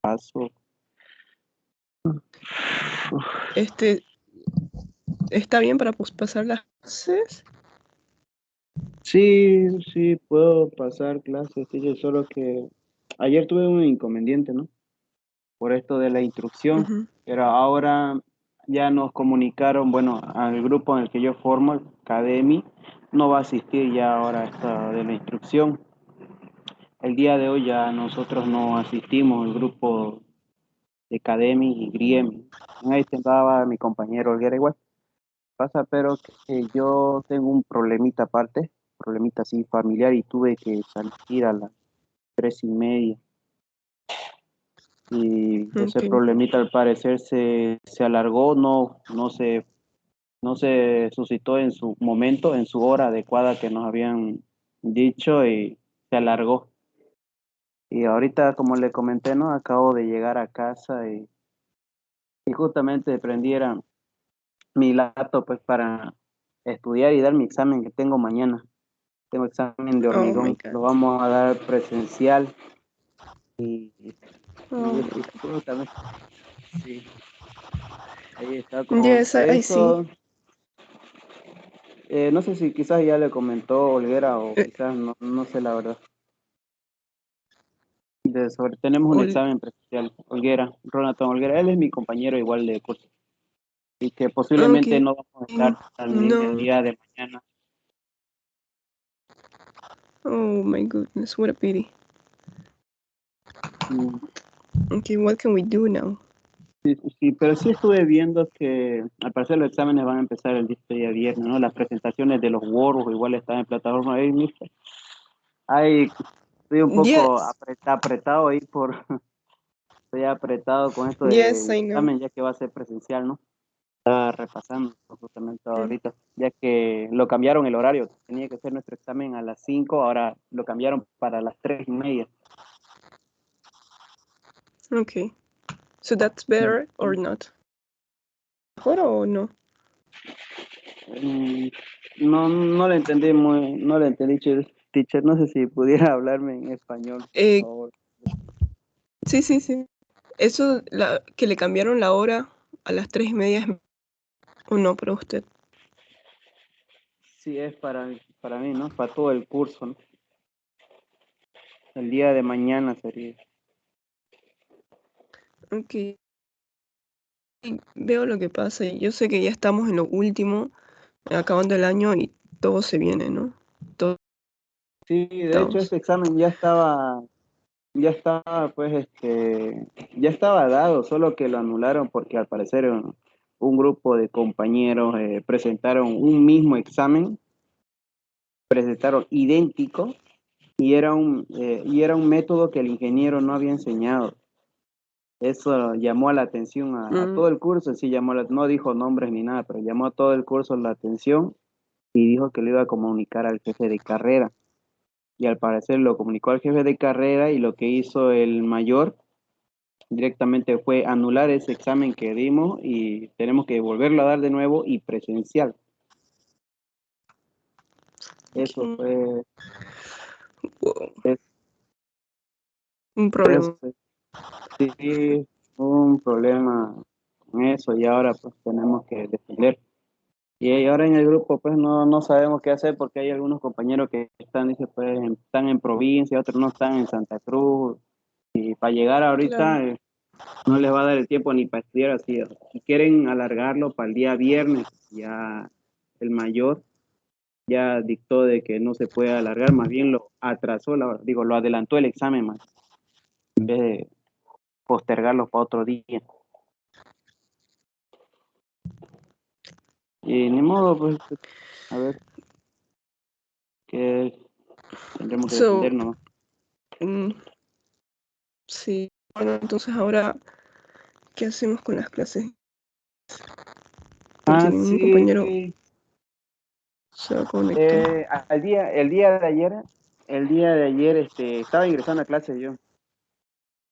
paso. ¿Está bien para pasar las clases? Sí, sí, puedo pasar clases, sí, solo que ayer tuve un inconveniente, ¿no? Por esto de la instrucción, Ujú. pero ahora ya nos comunicaron, bueno, al grupo en el que yo formo, el Academy, no va a asistir ya ahora esta de la instrucción. El día de hoy ya nosotros no asistimos, el grupo de Academy y Griem. Ahí estaba mi compañero Olguera igual. Pasa, pero que yo tengo un problemita aparte, problemita así familiar y tuve que salir a las 3:30. Y ese Ok. problemita al parecer se alargó, no se suscitó en su momento, en su hora adecuada que nos habían dicho y se alargó. Y ahorita, como le comenté, ¿no? Acabo de llegar a casa y justamente prendiera mi laptop pues para estudiar y dar mi examen que tengo mañana. Tengo examen de Oh my hormigón, God. lo vamos a dar presencial y Oh. justamente, sí, ahí está como Yes, I see. eso. No sé si quizás ya le comentó Olguera o Eh, quizás no sé la verdad. Tenemos un ol- examen presencial, Olguera, Ronathan Olguera, él es mi compañero igual de curso y que posiblemente ok. no vamos a estar el No. día de mañana. Oh my goodness, what a pity. Mm, Okay, what can we do now? Sí, sí, sí, pero sí estuve viendo que al parecer los exámenes van a empezar el día viernes, ¿no? Las presentaciones de los workbooks igual están en plataforma. Ahí estoy un poco Yes, apretado ahí estoy apretado con esto yes, del I know. examen ya que va a ser presencial, ¿no? Estaba repasando justamente ahorita, ya que lo cambiaron el horario. Tenía que ser nuestro examen a las 5, ahora lo cambiaron para las 3:30. Okay, so that's better or not? ¿Mejor o no? Mm, no le entendí no le entendí, teacher. No sé si pudiera hablarme en español, por Eh, favor. sí, sí, sí. Eso, que le cambiaron la hora a las 3:30 o no para usted. Sí, es para mí, ¿no? Para todo el curso, ¿no? El día de mañana sería. Ok, veo lo que pasa y yo sé que ya estamos en lo último, acabando el año y todo se viene, ¿no? Todos Sí, de hecho estamos. este examen ya estaba, pues, ya estaba dado, solo que lo anularon porque al parecer un grupo de compañeros presentaron un mismo examen, presentaron idéntico y era un método que el ingeniero no había enseñado. Eso llamó la atención a Mm, todo el curso, sí no dijo nombres ni nada, pero llamó a todo el curso la atención y dijo que lo iba a comunicar al jefe de carrera. Y al parecer lo comunicó al jefe de carrera y lo que hizo el mayor directamente fue anular ese examen que dimos y tenemos que volverlo a dar de nuevo y presencial. Eso ok. fue, Wow, es- un eso problema. sí, un problema con eso y ahora pues tenemos que defender. Y ahora en el grupo pues no sabemos qué hacer porque hay algunos compañeros que están, dice, pues, están en provincia, otros no están en Santa Cruz y para llegar Claro. ahorita no les va a dar el tiempo ni para estudiar así. Si quieren alargarlo para el día viernes, ya el mayor ya dictó de que no se puede alargar, más bien lo atrasó, lo adelantó el examen más, en vez de postergarlo para otro día. Y ni modo, pues, a ver, que tendremos que So, defendernos. mm, sí. Bueno, entonces ahora, ¿qué hacemos con las clases? Porque Ah, ningún compañero sí, se va a conectar. el día de ayer, estaba ingresando a clase yo.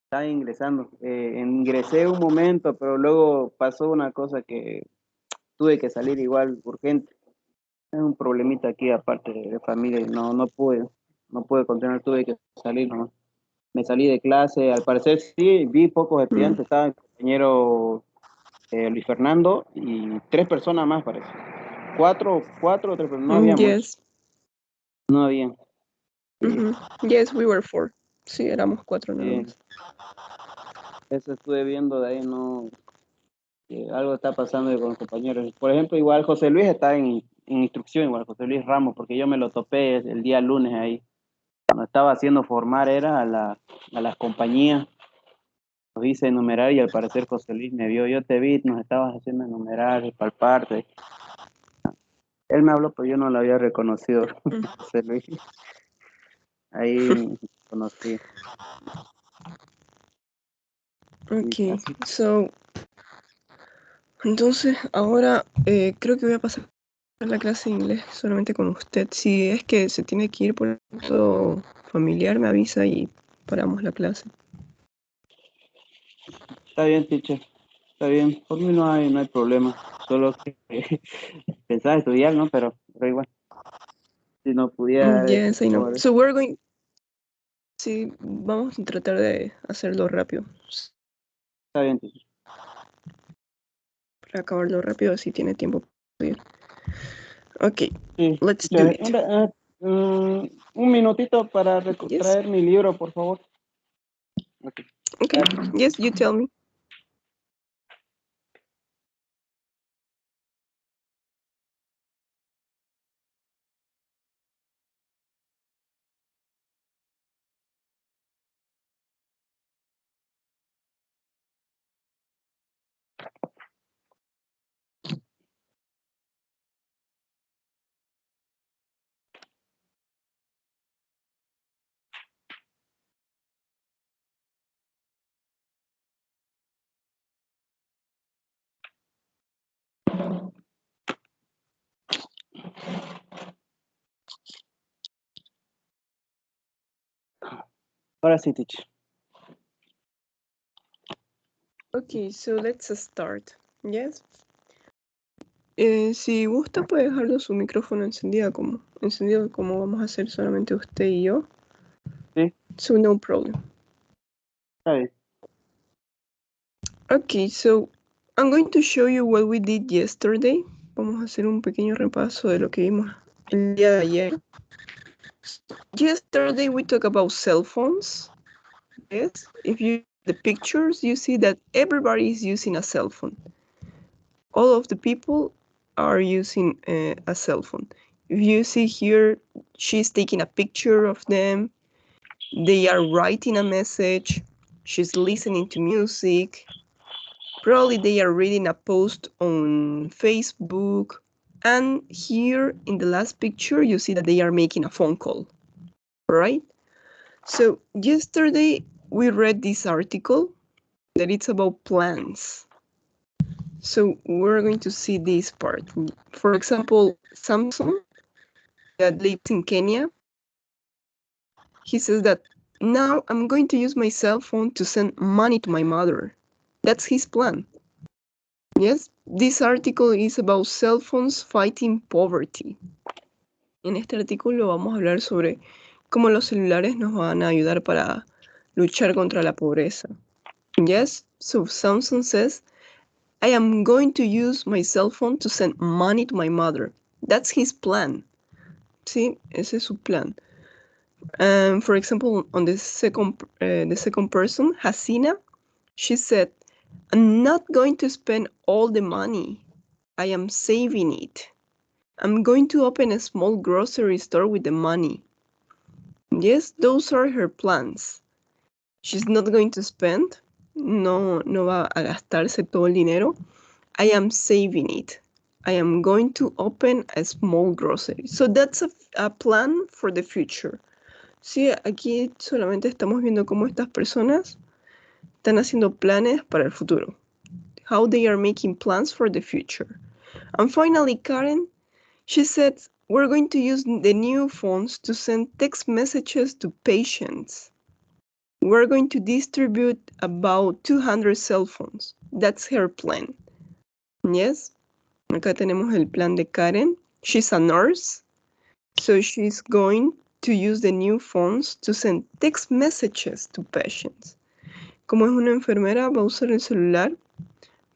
Estaba ingresando. Ingresé un momento, pero luego pasó una cosa que tuve que salir igual urgente. Es un problemita aquí aparte de familia y no pude continuar, tuve que salir nomás. me salí de clase. Al parecer sí, vi pocos Mm, estudiantes. Estaba el compañero Luis Fernando y 3 personas más, parece. Cuatro o 3 personas. No había mucho. yes. No había. Sí, Mhm. Yes, we were 4. Sí, éramos 4 nada sí. más. Eso estuve viendo de ahí, no. Algo está pasando con los compañeros. Por ejemplo, igual José Luis está en instrucción, igual José Luis Ramos, porque yo me lo topé el día lunes ahí. Cuando estaba haciendo formar era a las compañías, los hice enumerar y al parecer José Luis me vio, yo te vi, nos estabas haciendo enumerar y palparte. Él me habló, pero yo no lo había reconocido, Mm. José Luis. Ahí me conocí. Y Okay, así, so, entonces ahora creo que voy a pasar la clase de inglés solamente con usted. Si es que se tiene que ir por todo familiar, me avisa y paramos la clase. está bien, teacher, está bien. Por mí no hay problema. Solo que pensaba estudiar, ¿no? Pero igual, si no pudiera, Yes, I know. por So we're going. Sí, vamos a tratar de hacerlo rápido. está bien, teacher. Para acabarlo rápido, así tiene tiempo. Ok, Sí, let's do teacher, it. un minutito para Yes, traer mi libro, por favor. Ok, okay. gracias. Yes, you tell me. Ahora sí, teacher. Okay, so let's start. Yes. Si gusta, puede dejarlo su micrófono encendido como vamos a hacer solamente usted y yo. Sí, So no problem. está bien. Okay, so I'm going to show you what we did yesterday. Vamos a hacer un pequeño repaso de lo que vimos el día de ayer. Yesterday we talked about cell phones. Yes, if you the pictures, you see that everybody is using a cell phone. All of the people are using a cell phone. If you see here, she's taking a picture of them. They are writing a message. She's listening to music. Probably they are reading a post on Facebook. And here in the last picture, you see that they are making a phone call, right? So yesterday we read this article that it's about plants. So we're going to see this part. For example, Samson that lives in Kenya, he says that now I'm going to use my cell phone to send money to my mother. That's his plan. Yes, this article is about cell phones fighting poverty. En este artículo vamos a hablar sobre cómo los celulares nos van a ayudar para luchar contra la pobreza. Yes, so Samson says, I am going to use my cell phone to send money to my mother. That's his plan. Sí, ese es su plan. For example, on the second person, Hasina, she said, I'm not going to spend all the money. I am saving it. I'm going to open a small grocery store with the money. Yes, those are her plans. She's not going to spend. No va a gastarse todo el dinero. I am saving it. I am going to open a small grocery. So that's a plan for the future. Sí, aquí solamente estamos viendo cómo estas personas están haciendo planes para el futuro. How they are making plans for the future. And finally, Karen, she said, we're going to use the new phones to send text messages to patients. We're going to distribute about 200 cell phones. That's her plan. Yes. Acá tenemos el plan de Karen. She's a nurse. So she's going to use the new phones to send text messages to patients. Como es una enfermera, va a usar el celular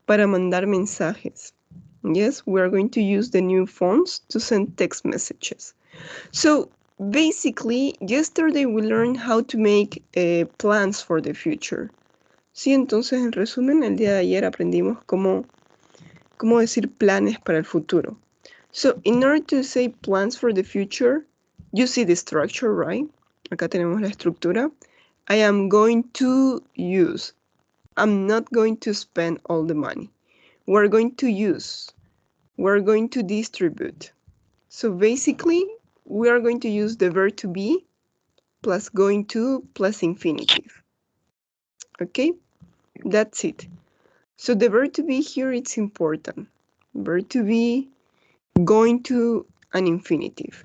para mandar mensajes. Yes, we are going to use the new phones to send text messages. So basically, yesterday we learned how to make plans for the future. Sí, entonces en resumen, el día de ayer aprendimos cómo decir planes para el futuro. So in order to say plans for the future, you see the structure, right? Acá tenemos la estructura. I am going to use. I'm not going to spend all the money. We're going to use. We're going to distribute. So basically, we are going to use the verb to be plus going to plus infinitive. Okay? That's it. So the verb to be here, it's important. Verb to be, going to, and infinitive.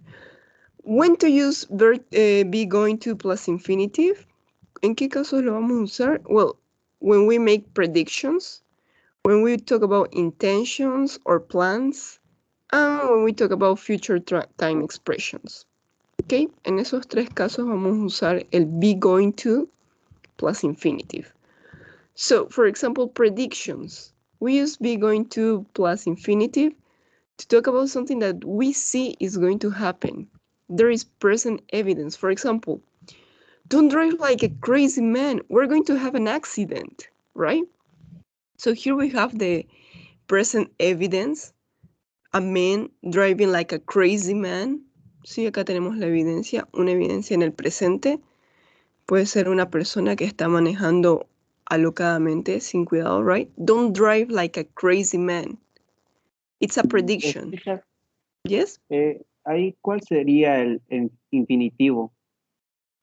When to use verb be going to plus infinitive? ¿En qué casos lo vamos a usar? Well, when we make predictions, when we talk about intentions or plans, and when we talk about future time expressions. Okay, en esos tres casos vamos a usar el be going to plus infinitive. So, for example, predictions. We use be going to plus infinitive to talk about something that we see is going to happen. There is present evidence. For example, don't drive like a crazy man. We're going to have an accident, right? So here we have the present evidence. A man driving like a crazy man. Sí, acá tenemos la evidencia, una evidencia en el presente. Puede ser una persona que está manejando alocadamente, sin cuidado, right? Don't drive like a crazy man. It's a prediction. Yes? Ahí, ¿cuál sería el infinitivo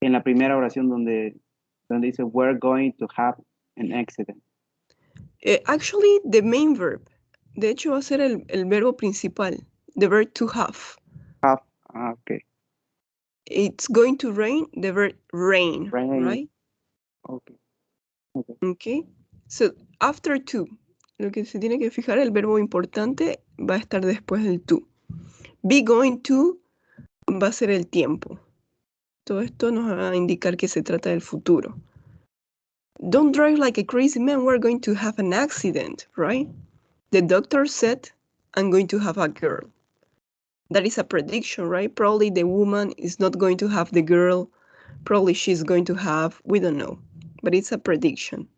en la primera oración donde dice we're going to have an accident? Actually, the main verb. De hecho, va a ser el verbo principal. The verb to have. Have, okay. It's going to rain, the verb rain, right? Okay. Okay. So, after to. Lo que se tiene que fijar, el verbo importante va a estar después del to. Be going to va a ser el tiempo. Todo esto nos va a indicar que se trata del futuro. Don't drive like a crazy man, we're going to have an accident, right? The doctor said, I'm going to have a girl. That is a prediction, right? Probably the woman is not going to have the girl. Probably she's going to have, we don't know. But it's a prediction.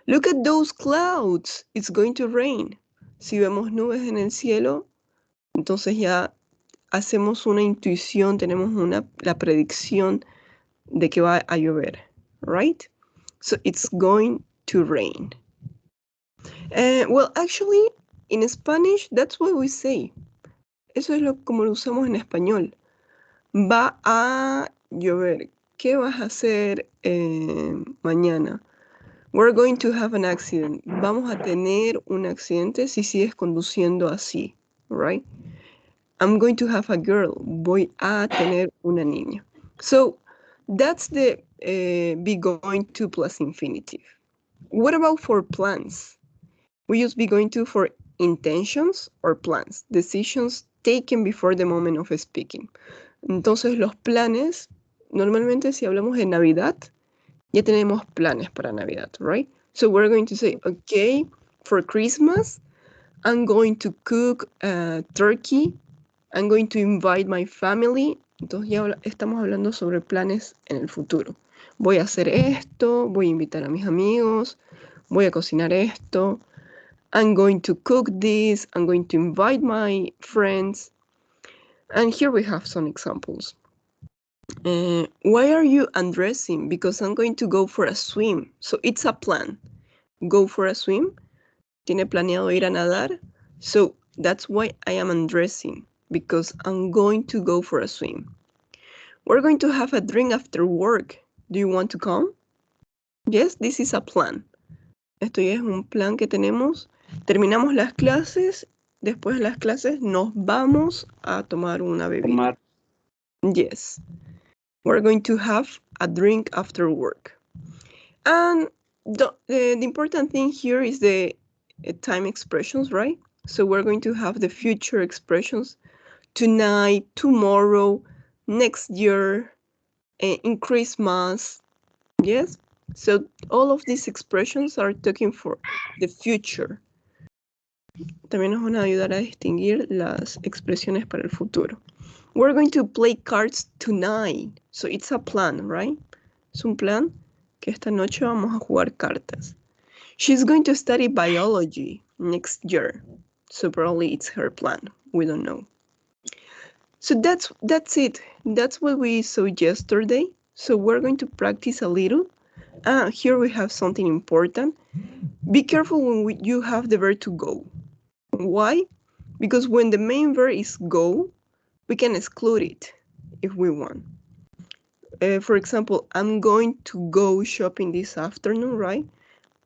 Look at those clouds. It's going to rain. Si vemos nubes en el cielo, entonces ya hacemos una intuición, tenemos la predicción de que va a llover, right? So it's going to rain. Well, actually, in Spanish, that's what we say. Eso es como lo usamos en español. Va a llover. ¿Qué vas a hacer mañana? We're going to have an accident. Vamos a tener un accidente si sigues conduciendo así, right? I'm going to have a girl. Voy a tener una niña. So that's the be going to plus infinitive. What about for plans? We use be going to for intentions or plans, decisions taken before the moment of speaking. Entonces los planes, normalmente si hablamos de Navidad, ya tenemos planes para Navidad, right? So we're going to say, okay, for Christmas, I'm going to cook turkey. I'm going to invite my family. Entonces ya estamos hablando sobre planes en el futuro. Voy a hacer esto, voy a invitar a mis amigos, voy a cocinar esto. I'm going to cook this. I'm going to invite my friends. And here we have some examples. Why are you undressing? Because I'm going to go for a swim. So it's a plan. Go for a swim. Tiene planeado ir a nadar. So that's why I am undressing. Because I'm going to go for a swim. We're going to have a drink after work. Do you want to come? Yes, this is a plan. Esto ya es un plan que tenemos. Terminamos las clases. Después de las clases nos vamos a tomar una bebida. Yes. We're going to have a drink after work. And the important thing here is the time expressions, right? So we're going to have the future expressions. Tonight, tomorrow, next year, in Christmas. Yes? So all of these expressions are talking for the future. También nos van a ayudar a distinguir las expresiones para el futuro. We're going to play cards tonight. So it's a plan, right? Es un plan que esta noche vamos a jugar cartas. She's going to study biology next year. So probably it's her plan. We don't know. So that's it. That's what we saw yesterday. So we're going to practice a little. Here we have something important. Be careful when you have the verb to go. Why? Because when the main verb is go, we can exclude it if we want. For example, I'm going to go shopping this afternoon, right?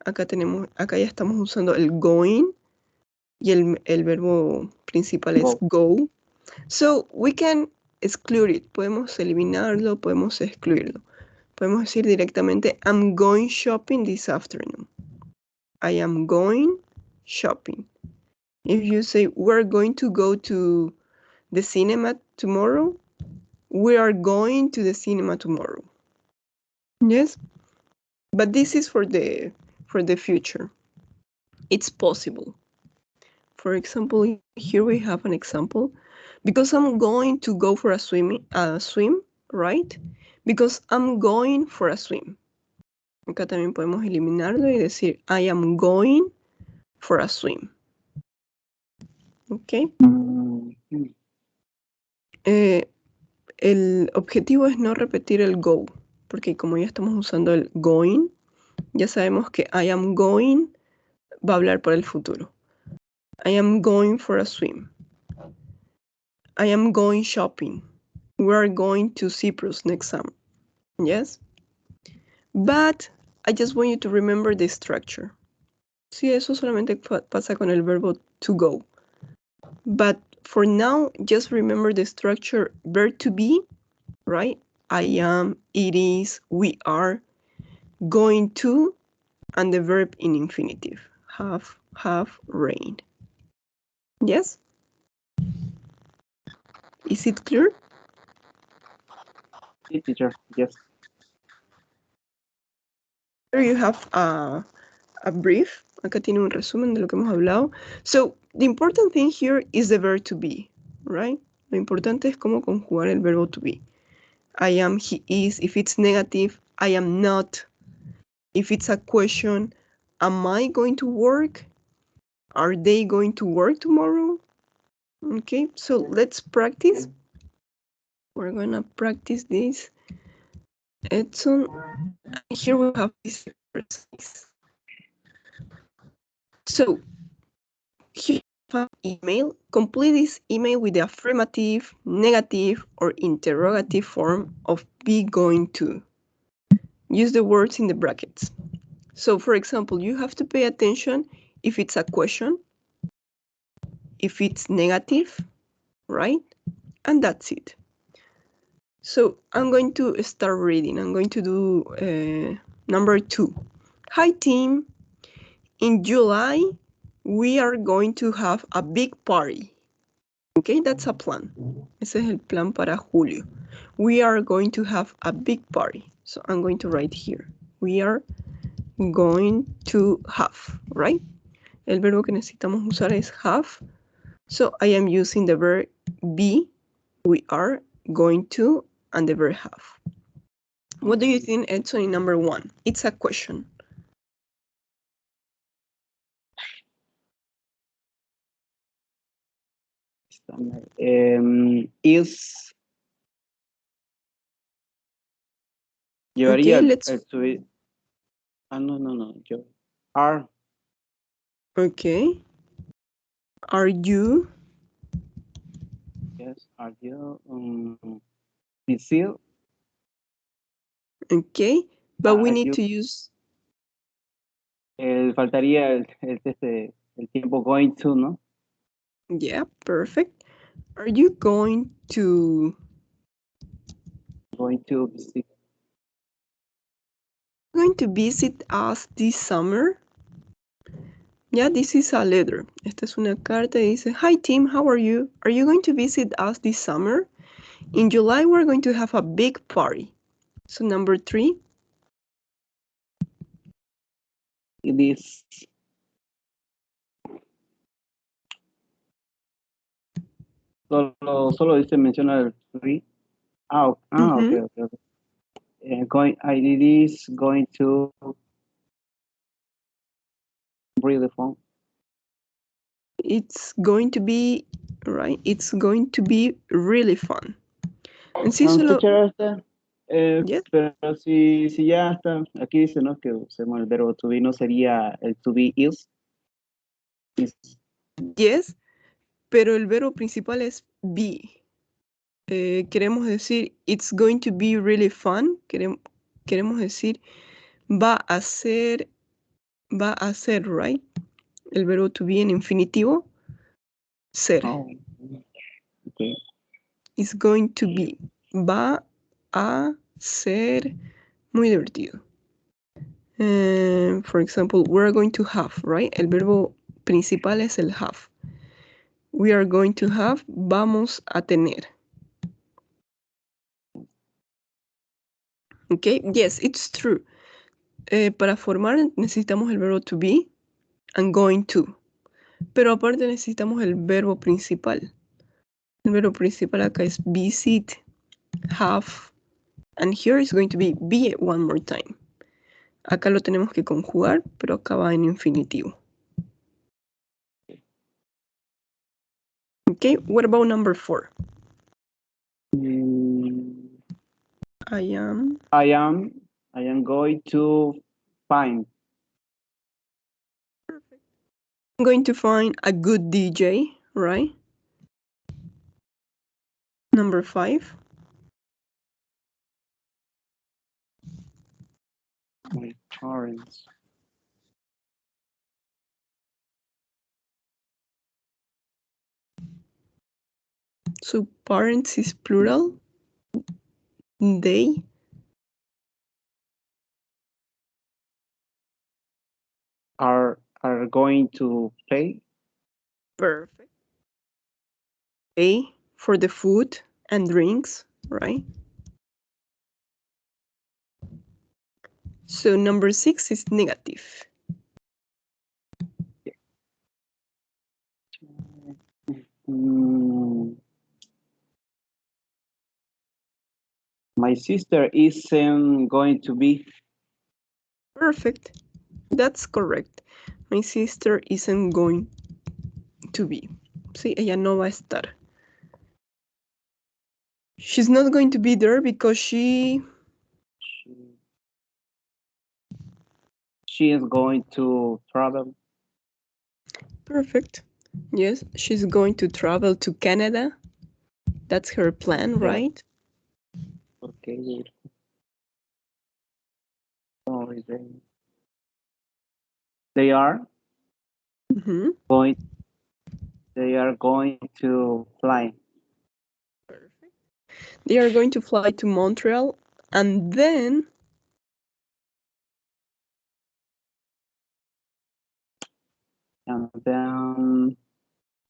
Acá ya estamos usando el going y el verbo principal es go. So we can exclude it. Podemos eliminarlo, podemos excluirlo. Podemos decir directamente, I'm going shopping this afternoon. I am going shopping. If you say, we're going to go to the cinema tomorrow, we are going to the cinema tomorrow. Yes, but this is for the future. It's possible. For example, here we have an example. Because I'm going to go for a swim, right? Because I'm going for a swim. Acá también podemos eliminarlo y decir, I am going for a swim. Ok. El objetivo es no repetir el go, porque como ya estamos usando el going, ya sabemos que I am going va a hablar por el futuro. I am going for a swim. I am going shopping. We are going to Cyprus next summer. Yes? But I just want you to remember the structure. Sí, eso solamente pasa con el verbo to go. But for now, just remember the structure verb to be, right? I am, it is, we are, going to, and the verb in infinitive. Have rained. Yes? Is it clear? Yes, teacher. Yes. Here you have a brief. Acá tiene un resumen de lo que hemos hablado. So, the important thing here is the verb to be, right? Lo importante es cómo conjugar el verbo to be. I am, he is. If it's negative, I am not. If it's a question, am I going to work? Are they going to work tomorrow? Okay, so let's practice. We're gonna practice this. Edson, here we have this exercise. So, here you have an email. Complete this email with the affirmative, negative, or interrogative form of be going to. Use the words in the brackets. So, for example, you have to pay attention if it's a question, if it's negative, right? And that's it. So I'm going to start reading. I'm going to do number 2. Hi, team. In July, we are going to have a big party. Okay, that's a plan. Ese es el plan para julio. We are going to have a big party. So I'm going to write here. We are going to have, right? El verbo que necesitamos usar es have. So I am using the verb be, we are going to, and the verb have. What do you think, Edson, in number 1? It's a question. Is. Llevaría Okay, let's. No. Yo. Are. Okay. Are you? Yes. Are you? Still. Okay, but we need to use. Faltaría el tiempo going to, ¿no? Yeah, perfect. Are you going to? Going to visit. Going to visit us this summer? Yeah, this is a letter. Esta es una carta y dice, Hi Tim, how are you? Are you going to visit us this summer? In July, we're going to have a big party. So number 3. It is. Solo dice menciona el free. Okay. It is going to read the phone. It's going to be, right? It's going to be really fun. En sí solo... Yes. Pero si ya está, aquí dice, ¿no? Que usemos el verbo to be, ¿no sería el to be is? Yes, pero el verbo principal es be. Queremos decir, it's going to be really fun. Queremos decir, va a ser, right? El verbo to be en infinitivo, ser. Oh, okay. It's going to be, va a ser muy divertido. For example, we're going to have, right? El verbo principal es el have. We are going to have, vamos a tener. Okay, yes, it's true. Para formar necesitamos el verbo to be and going to. Pero aparte necesitamos el verbo principal. El verbo principal acá es visit, have, and here is going to be one more time. Acá lo tenemos que conjugar, pero acá va en infinitivo. Okay, what about number 4? I am going to find. Perfect. I'm going to find a good DJ, right? Number 5. My parents. So parents is plural. They are going to play. Perfect. Pay for the food and drinks, right? So number 6 is negative. My sister isn't going to be. Perfect. That's correct. My sister isn't going to be. Sí, ella no va a estar. She's not going to be there because she is going to travel. Perfect. Yes, she's going to travel to Canada. That's her plan, right? Okay. They are going. They are going to fly. Perfect. They are going to fly to Montreal and then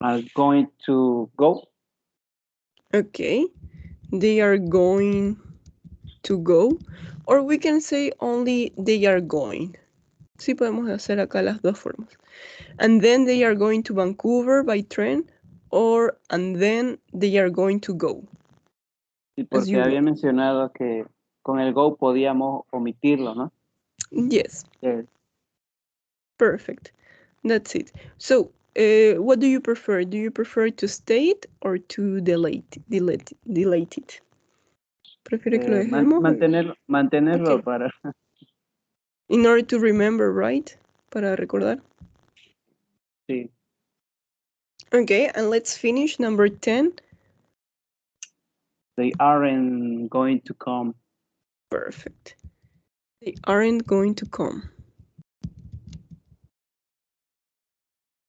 are going to go. Okay. They are going to go, or we can say only they are going. Sí, podemos hacer acá las dos formas. And then they are going to Vancouver by train, or and then they are going to go. Sí, porque había mencionado que con el go podíamos omitirlo, ¿no? Yes. Yes. Perfect. That's it. So, what do you prefer? Do you prefer to state or to delete it? ¿Prefiere que lo dejemos? Mantenerlo Okay. para... In order to remember, right? Para recordar. Sí. Okay, and let's finish number 10. They aren't going to come. Perfect. They aren't going to come.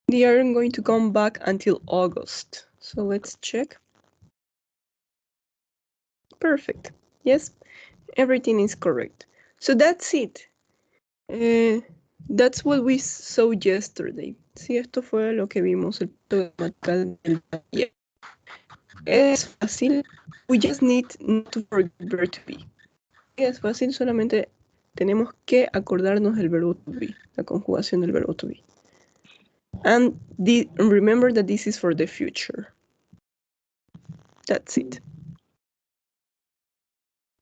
They aren't going to come back until August. So let's check. Perfect. Yes, everything is correct. So that's it. That's what we saw yesterday. Sí, esto fue lo que vimos el Es fácil. We just need not to forget verb to be. Es fácil, solamente tenemos que acordarnos del verbo to be, la conjugación del verbo to be. And remember that this is for the future. That's it.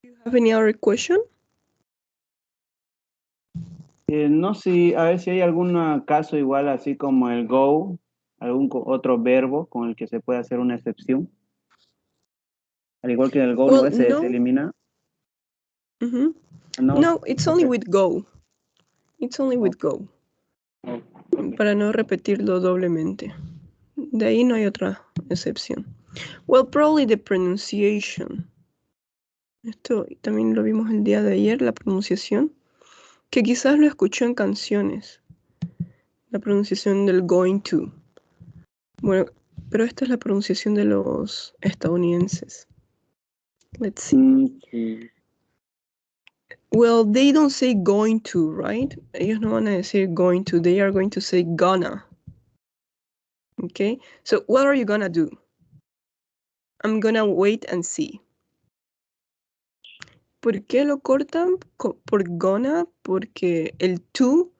Do you have any other question? No, si a ver si hay algún caso igual así como el go, algún otro verbo con el que se puede hacer una excepción. Al igual que el go, Well, ¿no? Se no. elimina. Mm-hmm. No. No, it's only with go. It's only with go. Okay. Para no repetirlo doblemente. De ahí no hay otra excepción. Well, probably the pronunciation. Esto también lo vimos el día de ayer, la pronunciación, que quizás lo escuchó en canciones. La pronunciación del going to. Bueno, pero esta es la pronunciación de los estadounidenses. Let's see. Sí. Well, they don't say going to, right? Ellos no van a decir going to, they are going to say gonna. Okay, so what are you gonna do? I'm gonna wait and see. ¿Por qué lo cortan por gonna? Porque el to,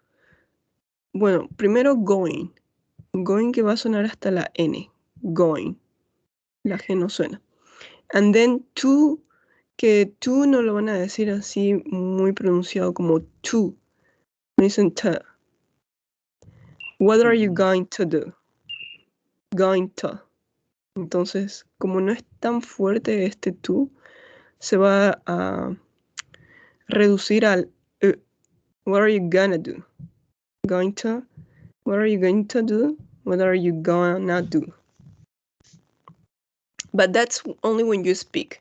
bueno, primero going. Going que va a sonar hasta la N. Going. La G no suena. And then to, que to no lo van a decir así muy pronunciado como to. No dicen to. What are you going to do? Going to. Entonces, como no es tan fuerte este to, se va a reducir al what are you gonna do? Going to? What are you going to do? What are you gonna do? But that's only when you speak.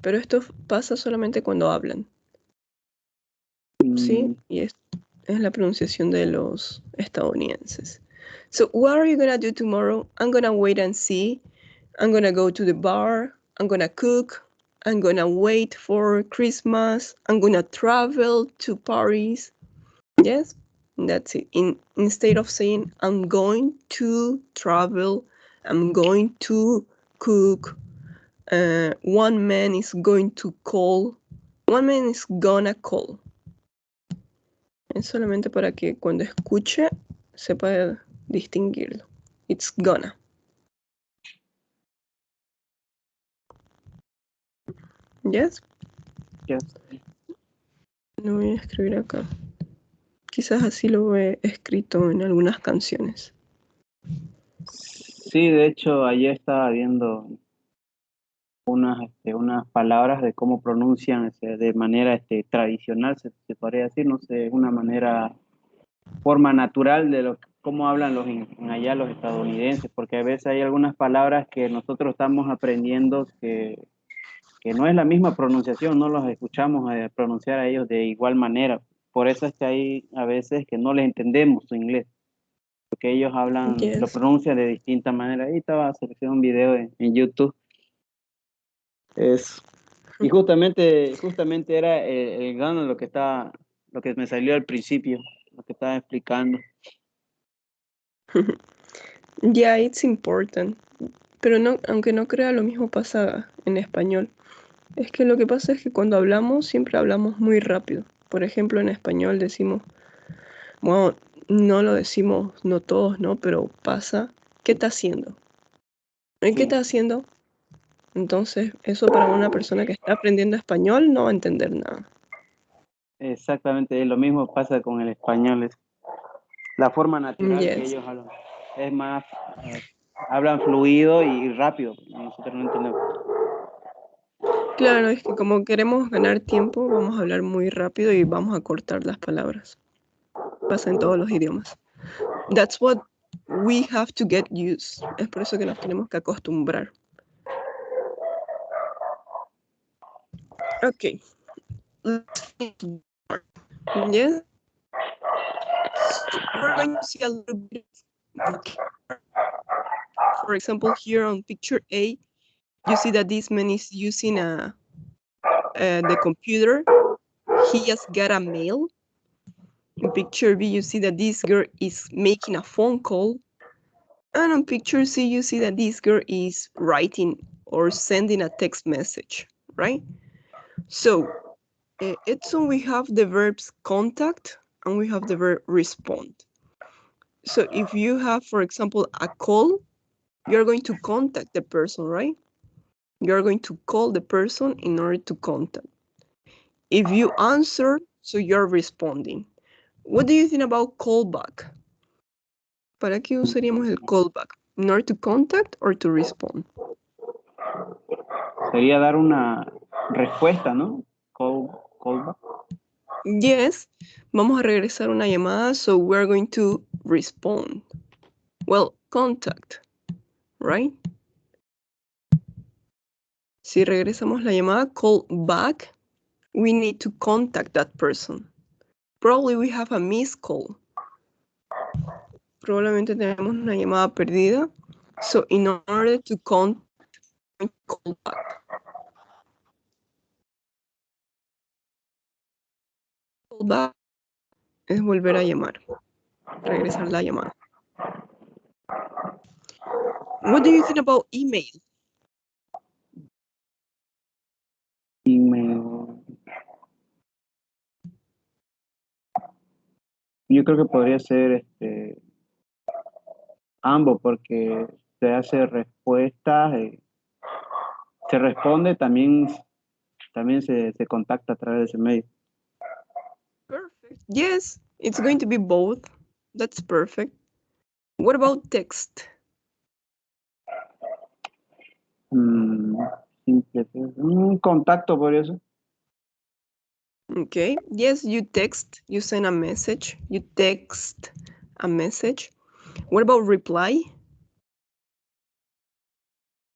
Pero esto pasa solamente cuando hablan. ¿Sí? Y es la pronunciación de los estadounidenses. So, what are you gonna do tomorrow? I'm gonna wait and see. I'm gonna go to the bar. I'm gonna cook. I'm gonna wait for Christmas. I'm gonna travel to Paris. Yes, that's it. Instead of saying I'm going to travel, I'm going to cook. One man is going to call. One man is gonna call. Es solamente para que cuando escuche sepa distinguirlo. It's gonna. Yes. Yes. Lo voy a escribir acá. Quizás así lo he escrito en algunas canciones. Sí, de hecho, ayer estaba viendo unas palabras de cómo pronuncian de manera tradicional, se podría decir, no sé, una forma natural de cómo hablan allá los estadounidenses, porque a veces hay algunas palabras que nosotros estamos aprendiendo que no es la misma pronunciación, no los escuchamos pronunciar a ellos de igual manera. Por eso es que hay a veces que no les entendemos su inglés, porque ellos lo Yes. pronuncian de distinta manera. Ahí estaba seleccionando un video en YouTube. Y justamente era el gano lo que me salió al principio, lo que estaba explicando. Yeah, it's important. Pero no, aunque no crea, lo mismo pasa en español. Es que lo que pasa es que cuando hablamos, siempre hablamos muy rápido. Por ejemplo, en español decimos, bueno, no lo decimos, no todos, ¿no? Pero pasa, ¿qué está haciendo? ¿Y qué Sí, está haciendo? Entonces, eso para una persona que está aprendiendo español no va a entender nada. exactamente, lo mismo pasa con el español. Es la forma natural que Yes. ellos hablan. Es más, hablan fluido y rápido. Nosotros no entendemos. Claro, es que como queremos ganar tiempo, vamos a hablar muy rápido y vamos a cortar las palabras. Pasa en todos los idiomas. That's what we have to get used. Es por eso que nos tenemos que acostumbrar. Okay. Let's yes. So we're going to see a little bit of vocabulary. For example, here on picture A, you see that this man is using the computer. He just got a mail. In picture B, you see that this girl is making a phone call. And on picture C, you see that this girl is writing or sending a text message, right? So, Edson, we have the verbs contact and we have the verb respond. So if you have, for example, a call, you're going to contact the person, right? You're going to call the person in order to contact. If you answer, so you're responding. What do you think about callback? ¿Para qué usaríamos el callback? In order to contact or to respond? Sería dar una respuesta, ¿no? Callback. Yes, vamos a regresar una llamada, so we're going to respond. Well, contact, right? Si regresamos la llamada, call back, we need to contact that person. Probably we have a missed call. Probablemente tenemos una llamada perdida. So in order to contact, call back. Call back es volver a llamar. Regresar la llamada. What do you think about email? Email. Yo creo que podría ser ambos, porque se hace respuestas, se responde, también se contacta a través de ese medio. Perfect. Yes, it's going to be both. That's perfect. What about text? Simple. Un contacto por eso. Okay. Yes, you text, you send a message, you text a message. What about reply?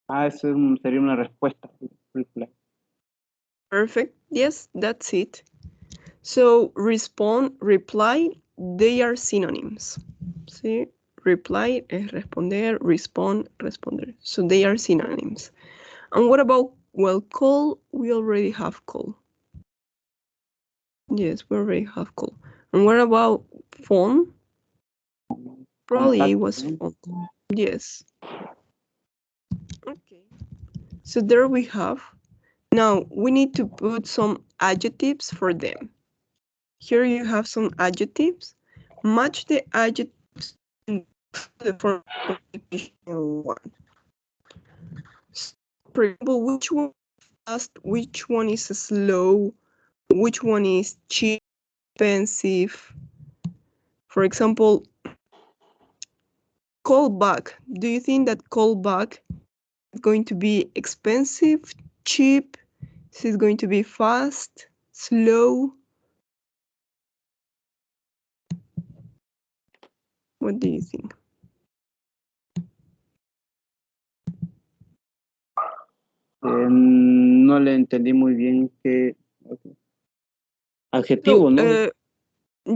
Eso sería una respuesta. Reply. Perfect. Yes, that's it. So respond, reply, they are synonyms. See, reply es responder, respond, responder. So they are synonyms. And what about, well, call? We already have call. Yes, we already have call. And what about phone? Probably it was phone. Yes. Okay. So there we have. Now we need to put some adjectives for them. Here you have some adjectives. Match the adjectives in the form one. So, for example, which one is fast, which one is slow, which one is cheap, expensive. For example, callback. Do you think that callback is going to be expensive, cheap? Is it going to be fast, slow? What do you think? No le entendí muy bien qué adjetivo, So, ¿no?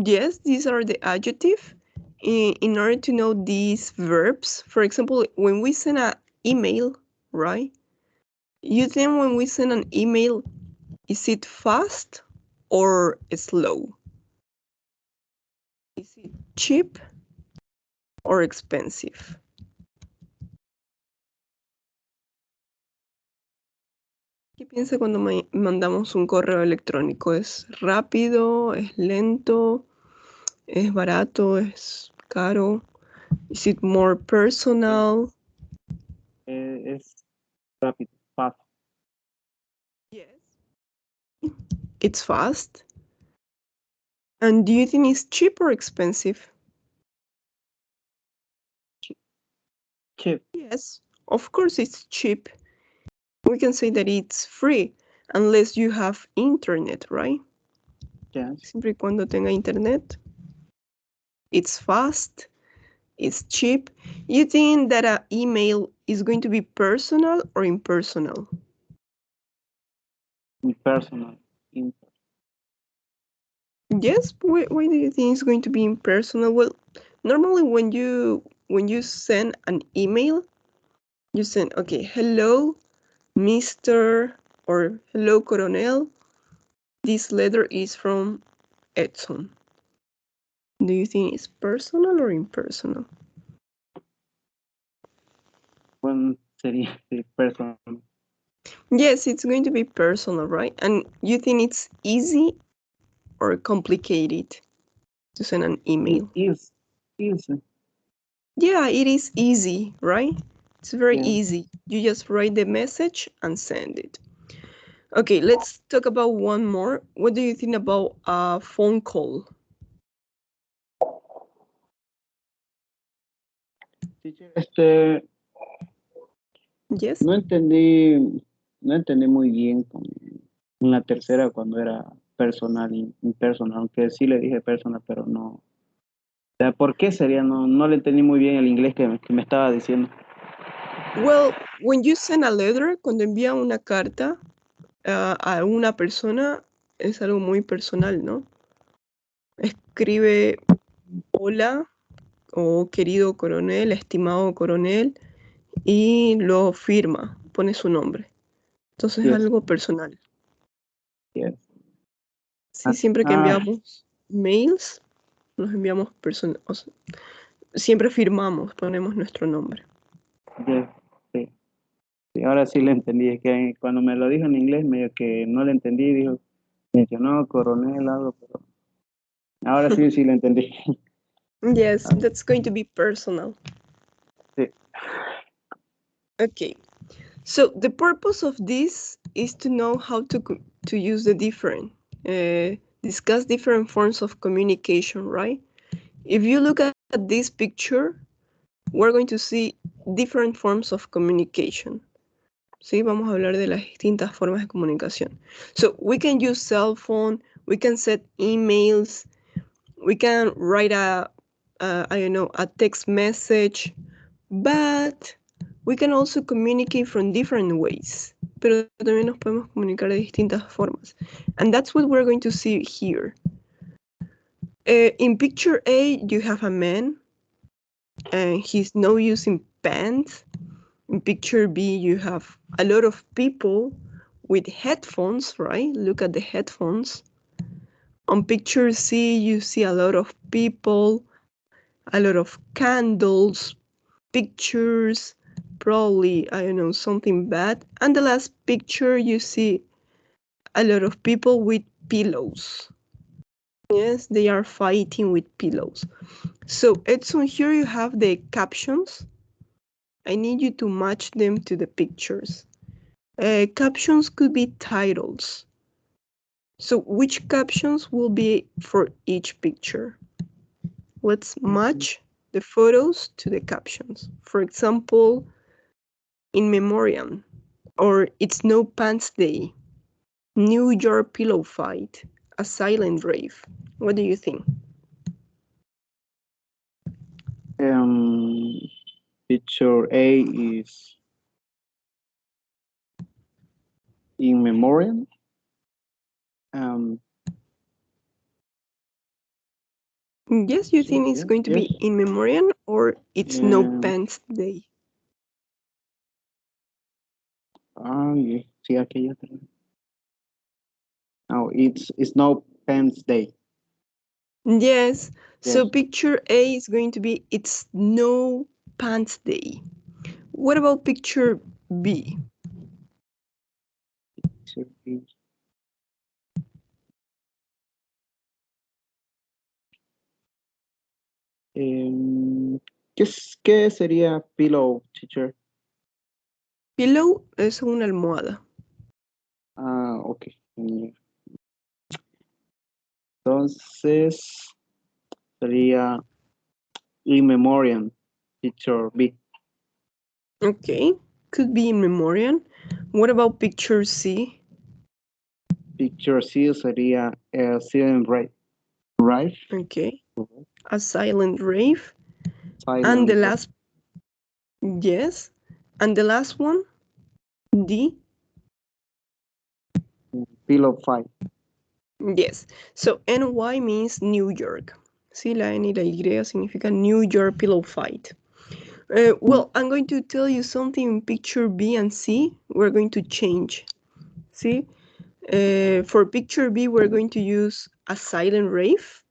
yes, these are the adjective. In order to know these verbs, for example, when we send an email, right? You think when we send an email, is it fast or slow? Is it cheap or expensive? ¿Qué piensa cuando mandamos un correo electrónico? ¿Es rápido? ¿Es lento? ¿Es barato? ¿Es caro? Is it more personal? Es rápido, fast. Yes. It's fast. And do you think it's cheap or expensive? Cheap. Yes, of course it's cheap. We can say that it's free unless you have internet, right? Yes. Siempre y cuando tenga internet. It's fast. It's cheap. You think that an email is going to be personal or impersonal? Impersonal. Yes. Why do you think it's going to be impersonal? Well, normally when you send an email, you send, okay, hello, Mr. or hello, Coronel. This letter is from Edson. Do you think it's personal or impersonal? Bueno, sería personal. Yes, it's going to be personal, right? And you think it's easy or complicated to send an email? Easy. Yeah, it is easy, right? It's very Yeah. easy. You just write the message and send it. Okay, let's talk about one more. What do you think about a phone call? Teacher, Yes? no entendí, no entendí muy bien con la tercera cuando era personal y impersonal, aunque sí le dije personal, pero no. O sea, ¿por qué sería? No le entendí muy bien el inglés que me estaba diciendo. Well, when you send a letter, cuando envía una carta a una persona, es algo muy personal, ¿no? Escribe hola o querido coronel, estimado coronel, y lo firma, pone su nombre. Entonces es Yes, algo personal. yes. Sí, siempre que Ah, enviamos mails, nos enviamos siempre firmamos, ponemos nuestro nombre. yes, sí. Sí, ahora sí le entendí. Es que cuando me lo dijo en inglés, medio que no le entendí, dijo, mencionó coronel, algo, pero ahora sí le entendí. Yes, Ah, that's going to be personal. sí. Okay. So the purpose of this is to know how to use the different, discuss different forms of communication, right? If you look at this picture, we're going to see different forms of communication. ¿Sí? Vamos a hablar de las distintas formas de comunicación. So we can use cell phone, we can send emails, we can write a text message, but we can also communicate from different ways. Pero también nos podemos comunicar de distintas formas. And that's what we're going to see here. In picture A, you have a man, and he's now using pants. In picture B, you have a lot of people with headphones, right? Look at the headphones. On picture C, you see a lot of people, a lot of candles, pictures, probably, I don't know, something bad. And the last picture, you see a lot of people with pillows. Yes, they are fighting with pillows. So, Edson, here you have the captions. I need you to match them to the pictures. Captions could be titles. So which captions will be for each picture? Let's match the photos to the captions. For example, in memoriam, or It's No Pants Day, New York pillow fight, a silent rave. What do you think? Picture A is in memoriam. Yes, you think it's going to Yes. be in memoriam or It's No Pants Day? Yeah, sí, aquella. No, it's no pants day. Yes, so Yes. picture A is going to be It's No Pants Day. What about picture B? ¿Qué sería pillow, teacher? Pillow es una almohada. Ah, ok. Entonces sería in memoriam, picture B. Okay, could be in memoriam. What about picture C? Picture C sería silent rave. Okay, a silent rave. And the Silent last, yes. And the last one, D? pillow fight. Yes. So NY means New York. Sí, la N y la Y significa New York pillow fight. Well, I'm going to tell you something in picture B and C. We're going to change. See? For picture B, we're going to use a silent rave.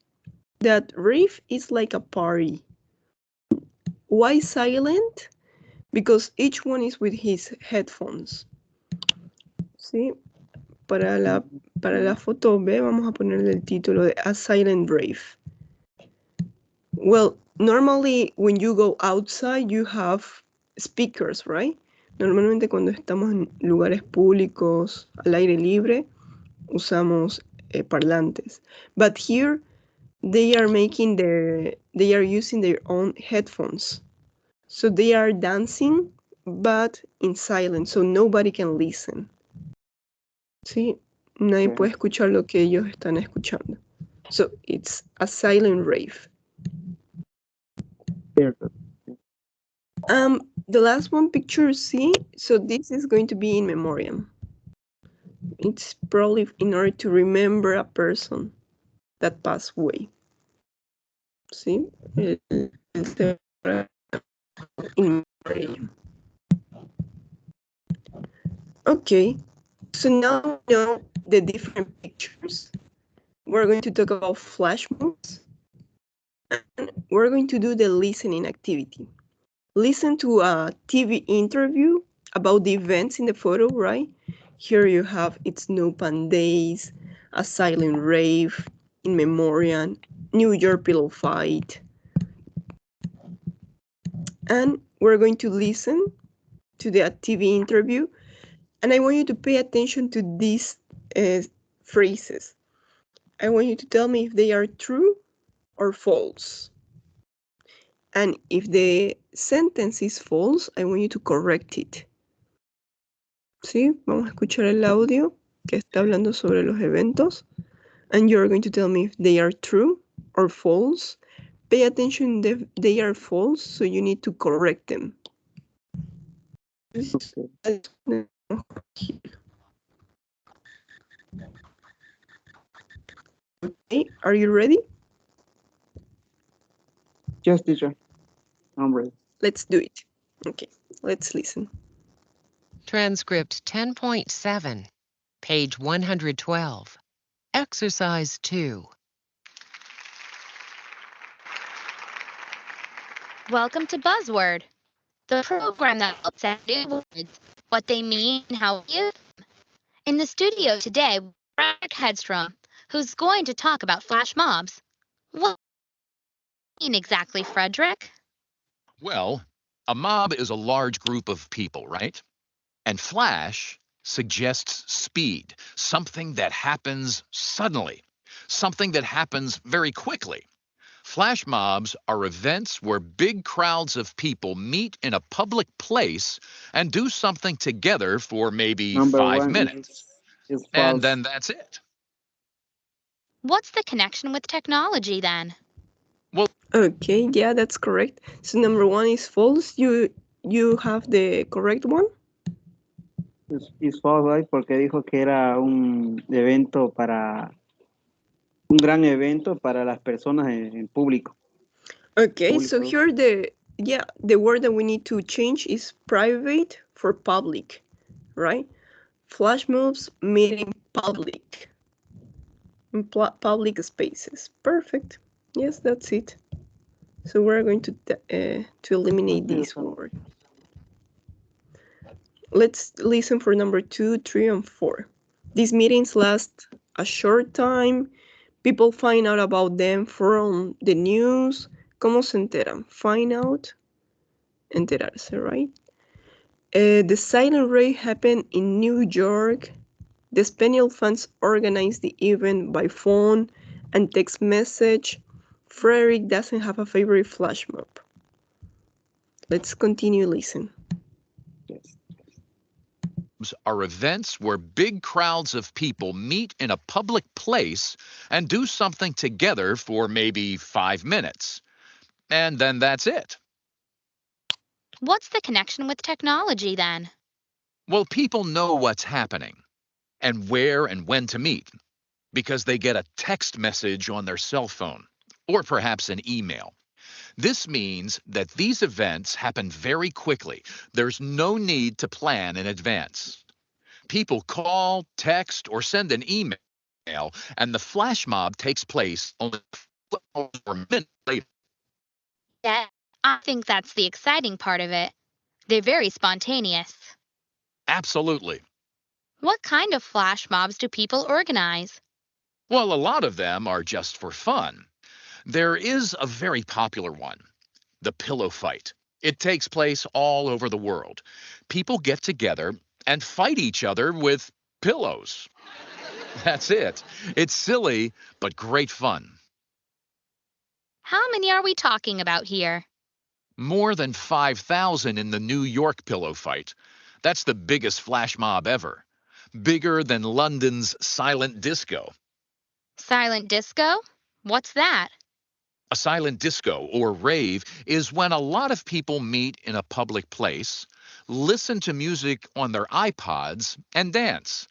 That rave is like a party. Why silent? Because each one is with his headphones. ¿sí? Para la foto B vamos a ponerle el título de A Silent Rave. Well, normally when you go outside you have speakers, right? Normalmente cuando estamos en lugares públicos, al aire libre, usamos parlantes. But here they are using their own headphones. So they are dancing, but in silence, so nobody can listen. ¿Sí? Nadie puede escuchar lo que ellos están escuchando. So it's a silent rave. The last one, picture C. So this is going to be in memoriam. It's probably in order to remember a person that passed away. ¿Sí? In memoriam. Okay, so now we know the different pictures. We're going to talk about flash mobs. And we're going to do the listening activity. Listen to a TV interview about the events in the photo, right? Here you have It's No Pan Days, A Silent Rave, In Memoriam, New York Pillow Fight. And we're going to listen to the TV interview. And I want you to pay attention to these phrases. I want you to tell me if they are true or false. And if the sentence is false, I want you to correct it. ¿Sí? Vamos a escuchar el audio que está hablando sobre los eventos. And you're going to tell me if they are true or false. Pay attention if they are false, so you need to correct them. Okay, are you ready? Yes, teacher. I'm ready. Let's do it. Okay, let's listen. Transcript 10.7, page 112. Exercise 2. Welcome to Buzzword, the program that looks at new words, what they mean, and how we use them. In the studio today, Frederick Hedstrom, who's going to talk about flash mobs. What do you mean exactly, Frederick? Well, a mob is a large group of people, right? And flash suggests speed, something that happens suddenly, something that happens very quickly. Flash mobs are events where big crowds of people meet in a public place and do something together for maybe Number 5 one minutes. is And false. then that's it. What's the connection with technology then? Well, Okay, yeah, that's correct. So number 1 is false. You have the correct one? Es false, right? Porque dijo que era un evento un gran evento para las personas en público. Okay, Público. so here the word that we need to change is private for public, right? Flash mobs meeting public in public spaces. Perfect. Yes, that's it. So we're going to eliminate this word. Let's listen for number 2, 3, and 4. These meetings last a short time. People find out about them from the news. ¿Cómo se enteran? Find out, enterarse, right? The silent rave happened in New York. The Spaniel fans organized the event by phone and text message. Frederick doesn't have a favorite flash mob. Let's continue listen. Yes. are events where big crowds of people meet in a public place and do something together for maybe 5 minutes. And then that's it. What's the connection with technology then? Well, people know what's happening and where and when to meet because they get a text message on their cell phone or perhaps an email. This means that these events happen very quickly. There's no need to plan in advance. People call, text, or send an email, and the flash mob takes place only a minute later. Yeah, I think that's the exciting part of it. They're very spontaneous. Absolutely. What kind of flash mobs do people organize? Well, a lot of them are just for fun. There is a very popular one, the pillow fight. It takes place all over the world. People get together and fight each other with pillows. That's it. It's silly, but great fun. How many are we talking about here? More than 5,000 in the New York pillow fight. That's the biggest flash mob ever. Bigger than London's silent disco. Silent disco? What's that? A silent disco, or rave, is when a lot of people meet in a public place, listen to music on their iPods, and dance.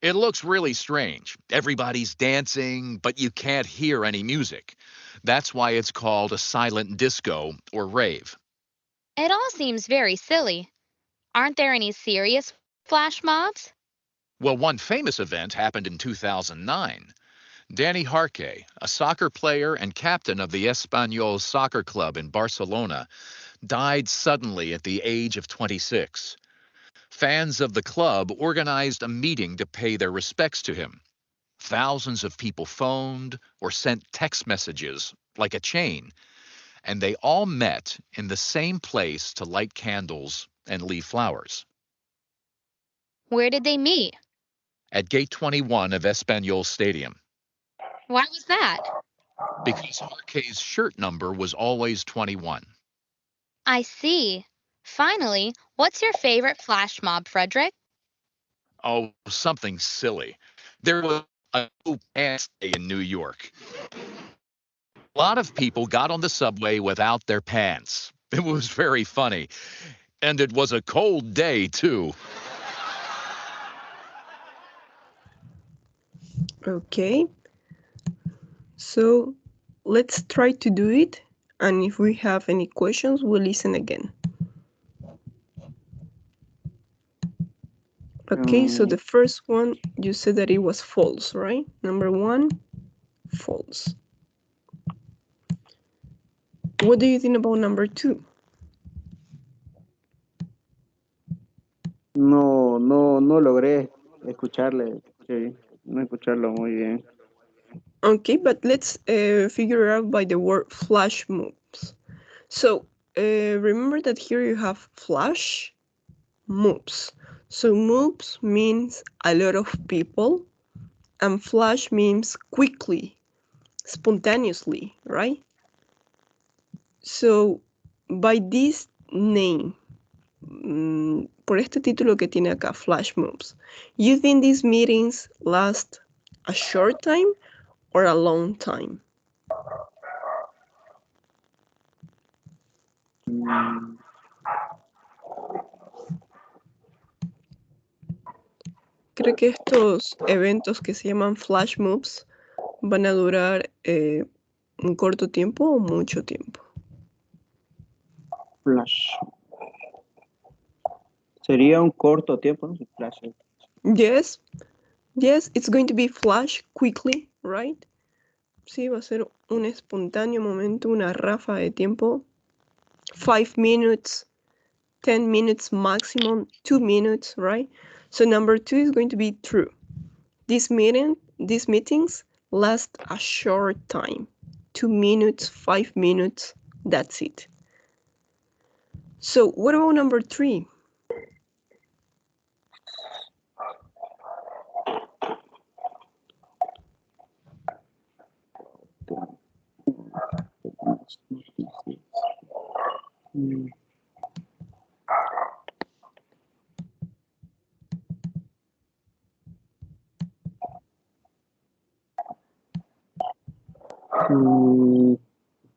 It looks really strange. Everybody's dancing, but you can't hear any music. That's why it's called a silent disco or rave. It all seems very silly. Aren't there any serious flash mobs? Well, one famous event happened in 2009. Danny Harke, a soccer player and captain of the Espanyol soccer club in Barcelona, died suddenly at the age of 26. Fans of the club organized a meeting to pay their respects to him. Thousands of people phoned or sent text messages, like a chain, and they all met in the same place to light candles and leave flowers. Where did they meet? At Gate 21 of Espanyol Stadium, Why was that? because Harke's shirt number was always 21. I see. Finally, what's your favorite flash mob, Frederick? Oh, something silly. There was a pants day in New York. A lot of people got on the subway without their pants. It was very funny. And it was a cold day, too. Okay, so let's try to do it, and if we have any questions, we'll listen again. Okay, so the first one, you said that it was false, right? Number 1, false. What do you think about number 2? No logré escucharle, no escucharlo muy bien. Okay, but let's figure out by the word flash moves. So remember that here you have flash moves. So moves means a lot of people, and flash means quickly, spontaneously, right? So by this name, por este título que tiene acá, flash moves, you think these meetings last a short time or a long time? Creo que estos eventos que se llaman flash moves van a durar un corto tiempo o mucho tiempo. Flash. Sería un corto tiempo, ¿no? Flash. Yes, it's going to be flash quickly, right? Sí, va a ser un espontáneo momento, una ráfaga de tiempo. 5 minutes, 10 minutes maximum, 2 minutes, right? So number 2 is going to be true. These meetings last a short time. 2 minutes, 5 minutes, that's it. So what about number 3?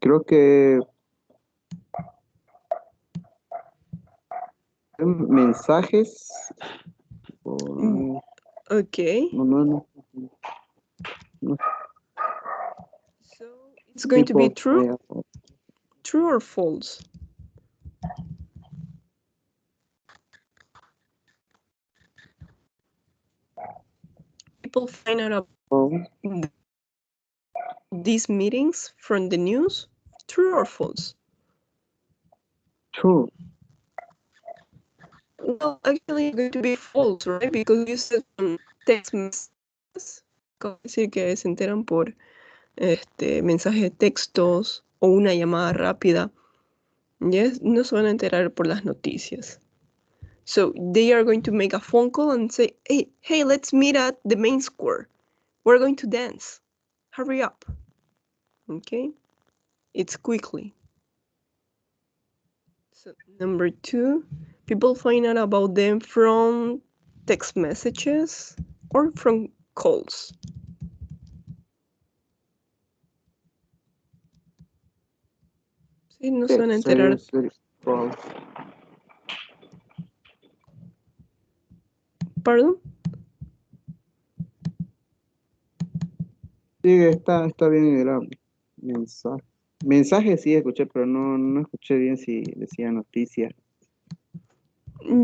Creo que mensajes. Okay. No. So it's going to be true or false? People find out about these meetings from the news, true or false? True. Well, actually, it's going to be false, right? Because you said from text messages. Como decir que se enteran por mensajes de textos o una llamada rápida. Yes, no se van a enterar por las noticias. So they are going to make a phone call and say, hey, let's meet at the main square. We're going to dance. Hurry up. Okay? It's quickly. So number 2, people find out about them from text messages or from calls. Sí, no se van a enterar. False. Pardon? Sí, está bien, era mensaje. Mensaje sí escuché, pero no escuché bien si decía noticias.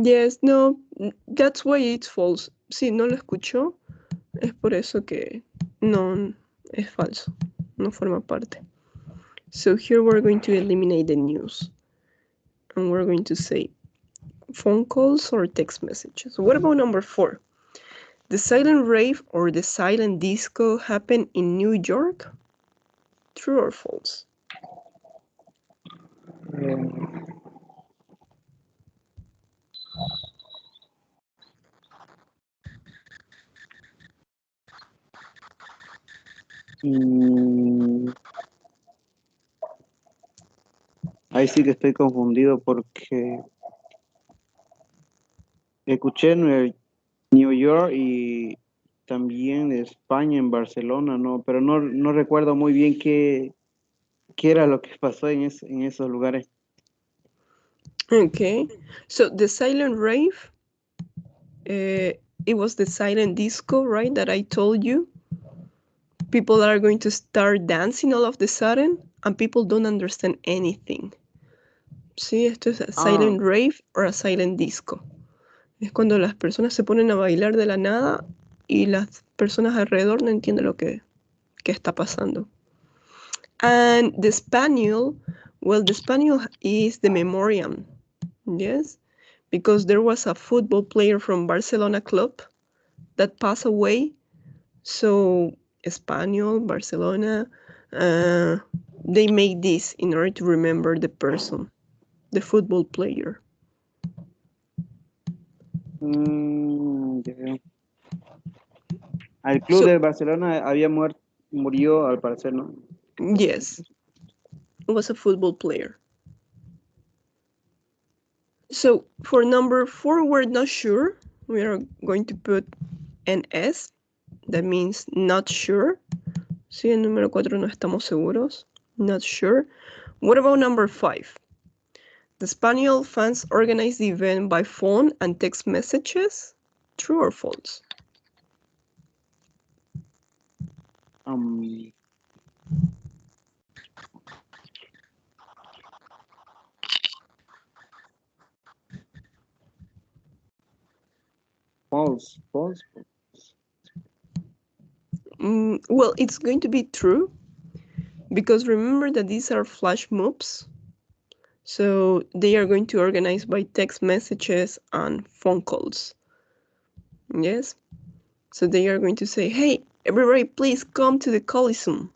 Yes, no, that's why it's false. Sí, no lo escuchó. Es por eso que no es falso. No forma parte. So here we're going to eliminate the news. And we're going to say phone calls or text messages. What about number 4? The silent rave or the silent disco happened in New York? True or false? Ahí sí que estoy confundido porque escuché New York y también de España en Barcelona, ¿no? Pero no recuerdo muy bien qué era lo que pasó en esos lugares. Okay, so the silent rave, it was the silent disco, right, that I told you. People are going to start dancing all of the sudden and people don't understand anything. Sí, esto es a silent rave or a silent disco. Es cuando las personas se ponen a bailar de la nada y las personas alrededor no entienden lo que está pasando. And the Spaniel, well, the Spaniel is the memoriam, yes, because there was a football player from Barcelona club that passed away. So Spaniel, Barcelona, they made this in order to remember the person, the football player. Ya. El club de Barcelona murió al parecer, ¿no? Yes, it was a football player. So for number 4, we're not sure. We are going to put an S. That means not sure. Sí, el número 4 no estamos seguros. Not sure. What about number 5? The Spaniel fans organized the event by phone and text messages. True or false? False. Well, it's going to be true because remember that these are flash mobs. So they are going to organize by text messages and phone calls. Yes? So they are going to say, hey, everybody, please come to the Coliseum.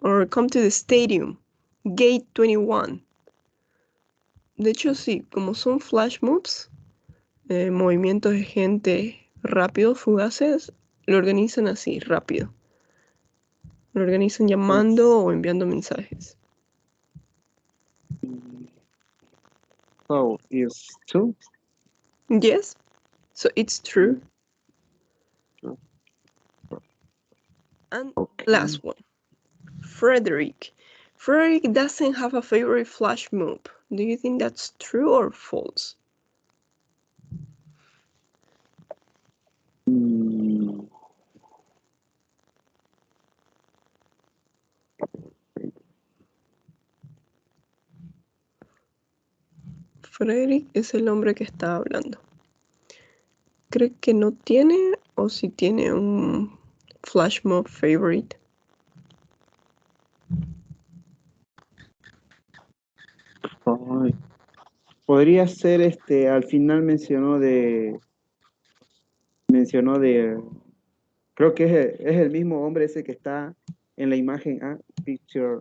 Or come to the stadium. Gate 21. De hecho, sí, como son flash mobs, movimientos de gente rápidos, fugaces, lo organizan así, rápido. Lo organizan llamando o enviando mensajes. So, is true? Yes, so it's true. And last one, Frederick. Frederick doesn't have a favorite flash mob. Do you think that's true or false? Frederick es el hombre que está hablando. ¿Cree que no tiene o si tiene un flash mob favorite? Podría ser, al final mencionó de, creo que es el mismo hombre ese que está en la imagen A, picture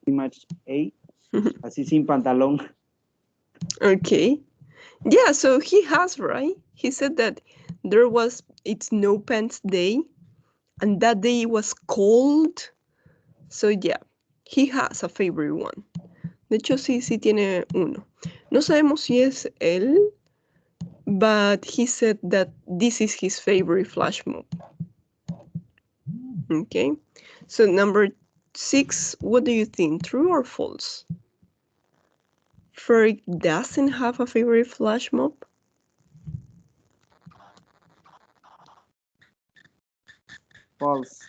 image A, así sin pantalón. Okay. Yeah, so he has, right? He said that it's no pants day, and that day was cold. So yeah, he has a favorite one. De hecho, sí tiene uno. No sabemos si es él, but he said that this is his favorite flash mob. Okay, so number 6, what do you think, true or false? Ferric doesn't have a favorite flash mob? False.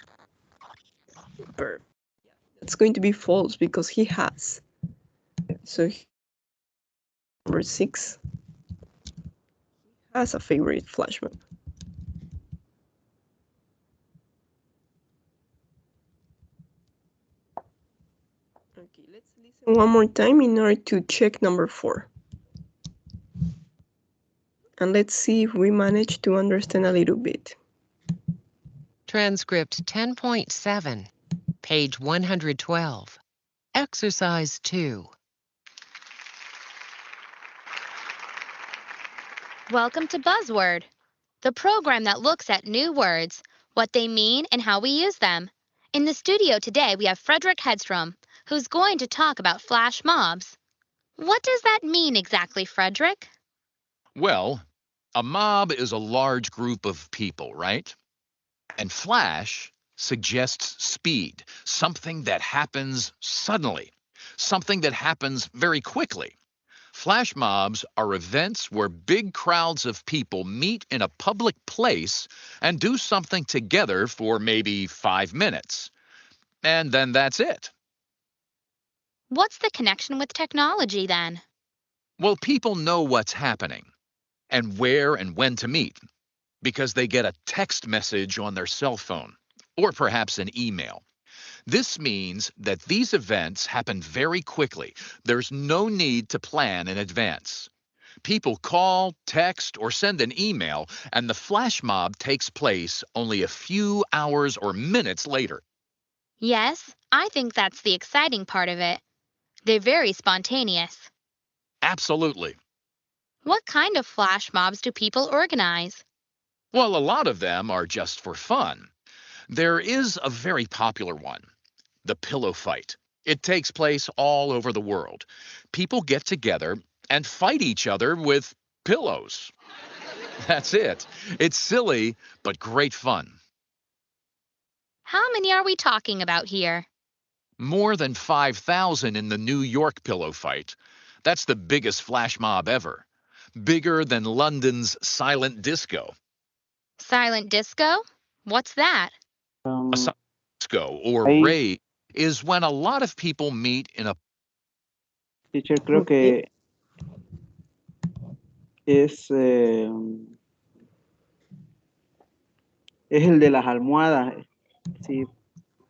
It's going to be false because he has. So number 6 has a favorite flash mob. Okay, let's listen one more time in order to check number 4. And let's see if we manage to understand a little bit. Transcript 10.7, page 112. Exercise 2. Welcome to Buzzword, the program that looks at new words, what they mean, and how we use them. In the studio today, we have Frederick Hedstrom, who's going to talk about flash mobs. What does that mean exactly, Frederick? Well, a mob is a large group of people, right? And flash suggests speed, something that happens suddenly, something that happens very quickly. Flash mobs are events where big crowds of people meet in a public place and do something together for maybe 5 minutes. And then that's it. What's the connection with technology then? Well, people know what's happening and where and when to meet because they get a text message on their cell phone or perhaps an email. This means that these events happen very quickly. There's no need to plan in advance. People call, text, or send an email, and the flash mob takes place only a few hours or minutes later. Yes, I think that's the exciting part of it. They're very spontaneous. Absolutely. What kind of flash mobs do people organize? Well, a lot of them are just for fun. There is a very popular one, the pillow fight. It takes place all over the world. People get together and fight each other with pillows. That's it. It's silly, but great fun. How many are we talking about here? More than 5,000 in the New York pillow fight. That's the biggest flash mob ever. Bigger than London's silent disco. Silent disco? What's that? A silent disco or Ahí, rave is when a lot of people meet in a teacher, creo que es, es el de las almohadas, sí,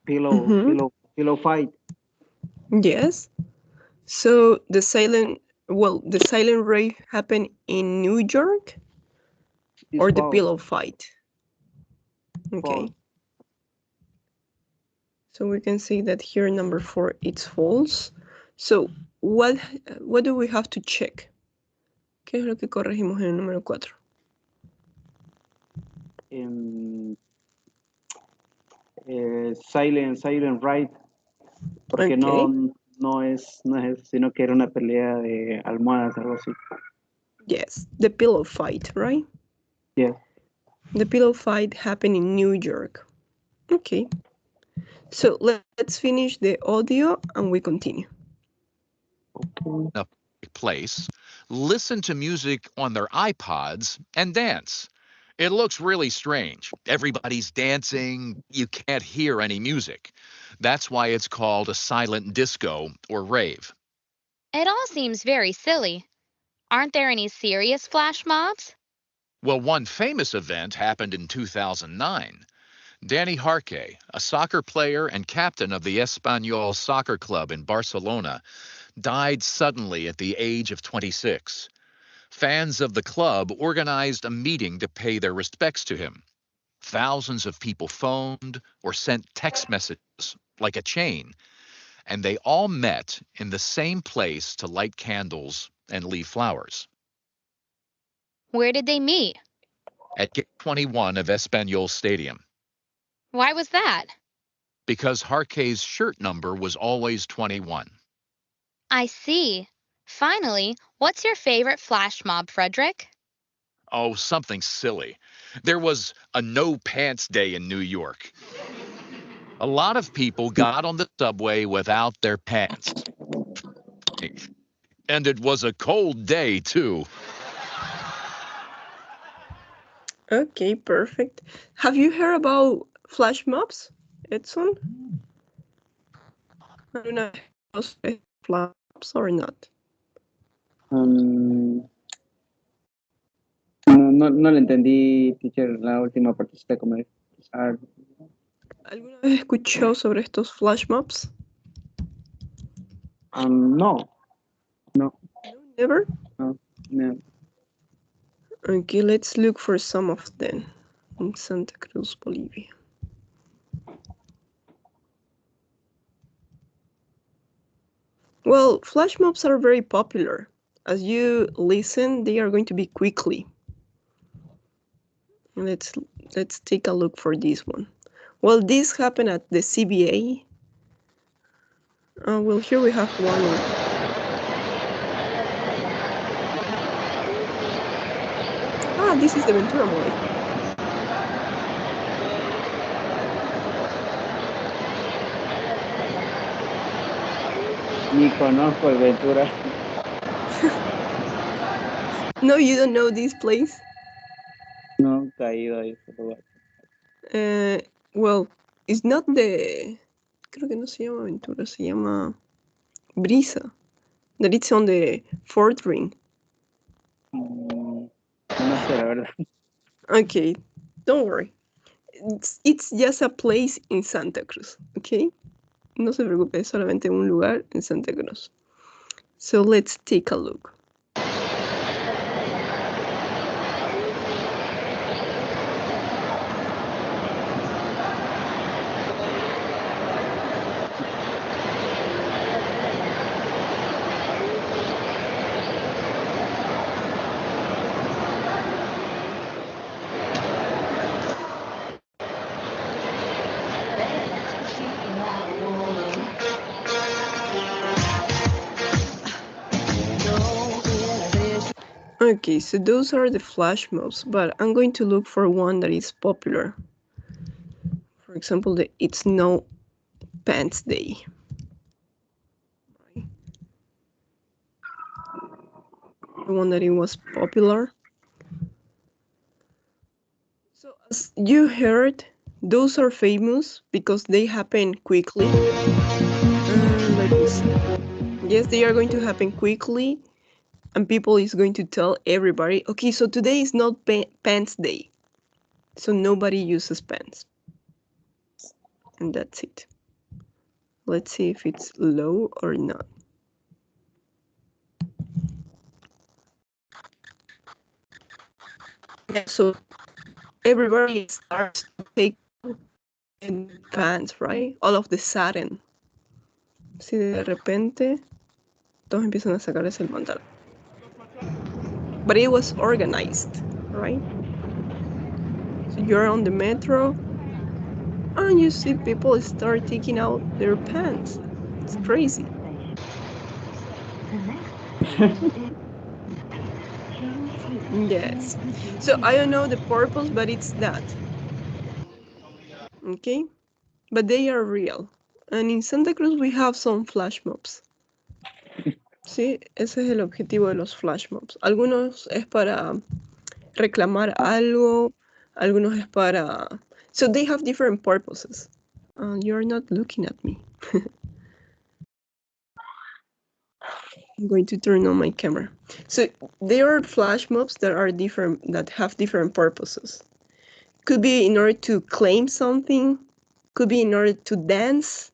pillow fight. Yes. So the silent rave happened in New York It's or the false. pillow fight? Okay. False. So we can see that here number 4 it's false. So what do we have to check? ¿Qué es lo que corregimos en el número 4? Silent Ride, porque Okay. no es, sino que era una pelea de almohadas, algo así. Yes, the pillow fight, right? Yeah. The pillow fight happened in New York. Okay. So let's finish the audio and we continue. a place, listen to music on their iPods, and dance. It looks really strange. Everybody's dancing. You can't hear any music. That's why it's called a silent disco or rave. It all seems very silly. Aren't there any serious flash mobs? Well, one famous event happened in 2009. Danny Harke, a soccer player and captain of the Espanyol soccer club in Barcelona, died suddenly at the age of 26. Fans of the club organized a meeting to pay their respects to him. Thousands of people phoned or sent text messages like a chain, and they all met in the same place to light candles and leave flowers. Where did they meet? At Gate 21 of Espanyol Stadium, Why was that? because Harke's shirt number was always 21. I see. Finally, what's your favorite flash mob, Frederick? Oh, something silly. There was a no pants day in New York. A lot of people got on the subway without their pants. And it was a cold day, too. Okay, perfect. Have you heard about flash mobs, Edson? ¿Alguna vez conoces flash mobs or not? No le entendí, teacher, la última partecita como de... ¿Alguna vez escuchó sobre estos flash mobs? No. No, never? No. Okay, let's look for some of them in Santa Cruz, Bolivia. Well, flash mobs are very popular. As you listen, they are going to be quickly. Let's take a look for this one. Well, this happened at the CBA. Well, here we have one. This is the Ventura Mall. Ni conozco el Ventura. No, you don't know this place? No, caído ahí ese lugar. Well, it's not the... Creo que no se llama Ventura, se llama Brisa. That it's on the fourth ring. No sé, la verdad. Okay, don't worry. It's just a place in Santa Cruz, okay? No se preocupe, es solamente un lugar en Santa Cruz. So let's take a look. Okay, so those are the flash mobs, but I'm going to look for one that is popular. For example, the It's No Pants Day. The one that it was popular. So as you heard, those are famous because they happen quickly. Let me see. Yes, they are going to happen quickly, and people is going to tell everybody, okay, so today is not pants day, so nobody uses pants. And that's it. Let's see if it's low or not. Yeah, so everybody starts to take pants, right? All of the sudden. Si de repente todos empiezan a sacarse el pantalón. But it was organized, right? So you're on the metro and you see people start taking out their pants. It's crazy. Yes. So I don't know the purpose, but it's that. Okay? But they are real. And in Santa Cruz we have some flash mobs. Sí, ese es el objetivo de los flash mobs. Algunos es para reclamar algo, algunos es para... So they have different purposes. You're not looking at me. I'm going to turn on my camera. So there are flash mobs that are different, that have different purposes. Could be in order to claim something, could be in order to dance,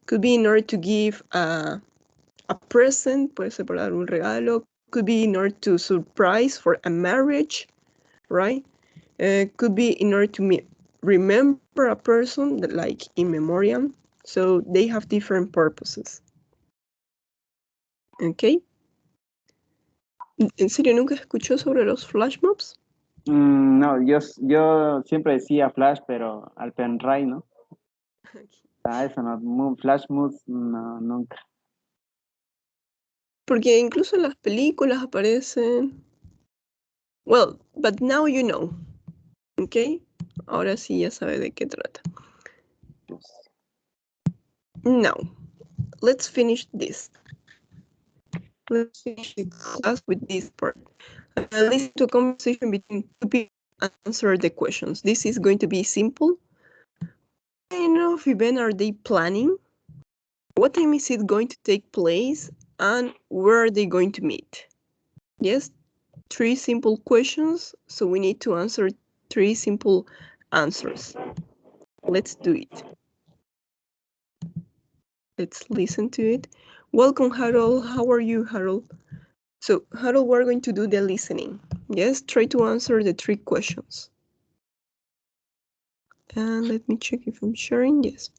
could be in order to give a a present, puede ser para dar un regalo, could be in order to surprise for a marriage, right? Could be in order to remember a person, like in memoriam. So they have different purposes. Okay. ¿En serio nunca escuchó sobre los flash mobs? No, yo siempre decía flash, pero al pendrive, ¿no? Eso no, flash moves, no, nunca. Porque incluso en las películas aparecen. Well, but now you know. Okay. Ahora sí ya sabe de qué trata. Now, let's finish this. Let's finish the class with this part. Listen to a conversation between two people and answer the questions. This is going to be simple. What kind of event are they planning? What time is it going to take place? And where are they going to meet? Yes, 3 simple questions. So we need to answer 3 simple answers. Let's do it. Let's listen to it. Welcome, Harold. How are you, Harold? So, Harold, we're going to do the listening. Yes, try to answer the 3 questions. And let me check if I'm sharing. Yes.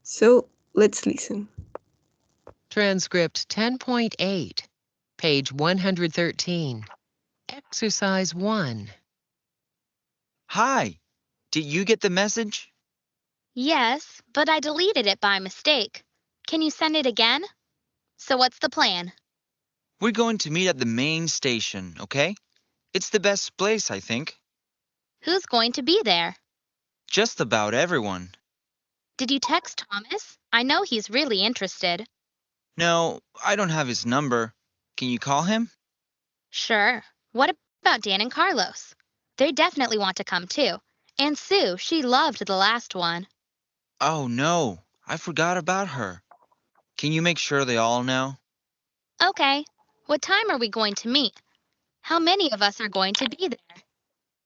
So, let's listen. Transcript 10.8, page 113. Exercise 1. Hi, did you get the message? Yes, but I deleted it by mistake. Can you send it again? So what's the plan? We're going to meet at the main station, okay? It's the best place, I think. Who's going to be there? Just about everyone. Did you text Thomas? I know he's really interested. No, I don't have his number. Can you call him? Sure. What about Dan and Carlos? They definitely want to come too. And Sue, she loved the last one. Oh no, I forgot about her. Can you make sure they all know? Okay. What time are we going to meet? How many of us are going to be there?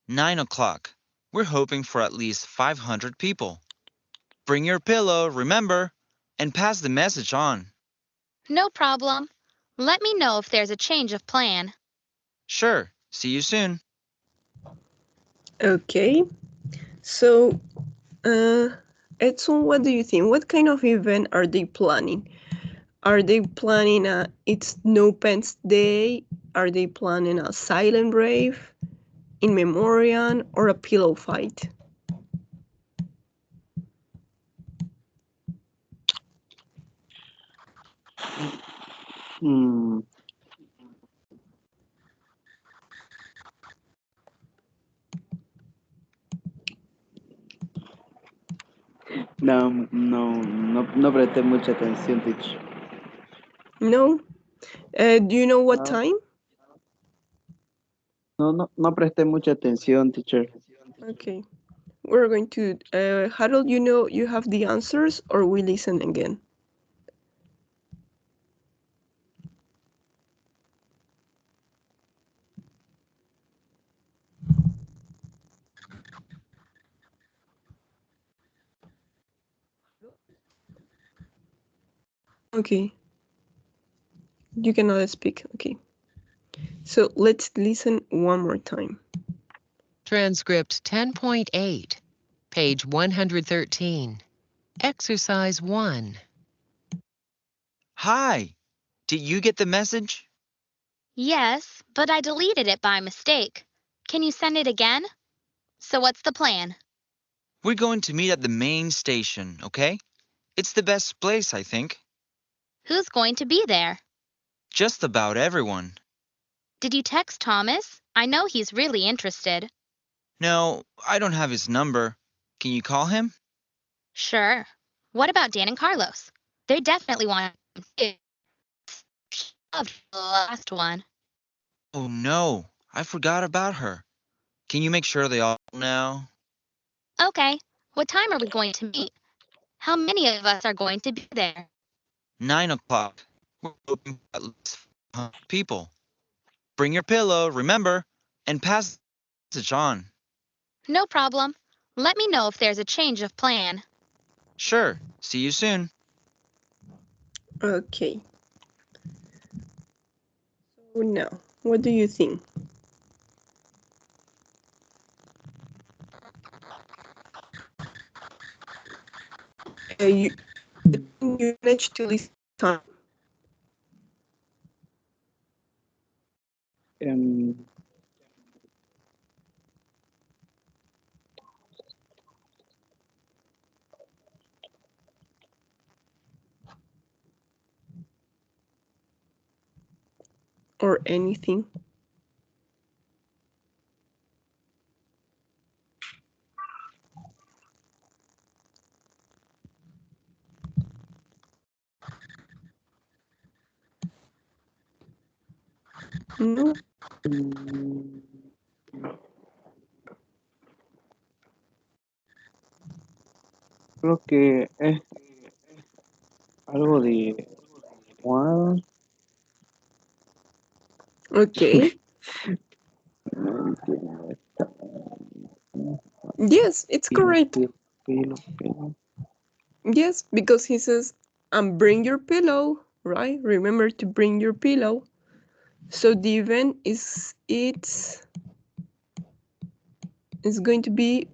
9 o'clock. We're hoping for at least 500 people. Bring your pillow, remember, and pass the message on. No problem. Let me know if there's a change of plan. Sure, see you soon. Okay. So, Edson, what do you think? What kind of event are they planning? Are they planning a It's No Pants Day? Are they planning a silent rave, in memoriam, or a pillow fight? Mm, no presté mucha atención, teacher. No? Do you know what No. time? No presté mucha atención, teacher. Okay. We're going to, Harold, you know you have the answers, or we listen again? Okay. You cannot speak. Okay. So let's listen one more time. Transcript 10.8, page 113. Exercise 1. Hi, did you get the message? Yes, but I deleted it by mistake. Can you send it again? So what's the plan? We're going to meet at the main station, okay? It's the best place, I think. Who's going to be there? Just about everyone. Did you text Thomas? I know he's really interested. No, I don't have his number. Can you call him? Sure. What about Dan and Carlos? They definitely want to come too. She loved the last one. Oh no, I forgot about her. Can you make sure they all know? Okay. What time are we going to meet? How many of us are going to be there? 9 o'clock. We're hoping for at least 500 people. Bring your pillow, remember, and pass the message on. No problem. Let me know if there's a change of plan. Sure, see you soon. Okay. now, what do you think? You managed to listen time. Or anything. No. Creo que es algo de Juan. Okay. Yes, it's correct. Yes, because he says, and bring your pillow, right? Remember to bring your pillow. So the event is going to be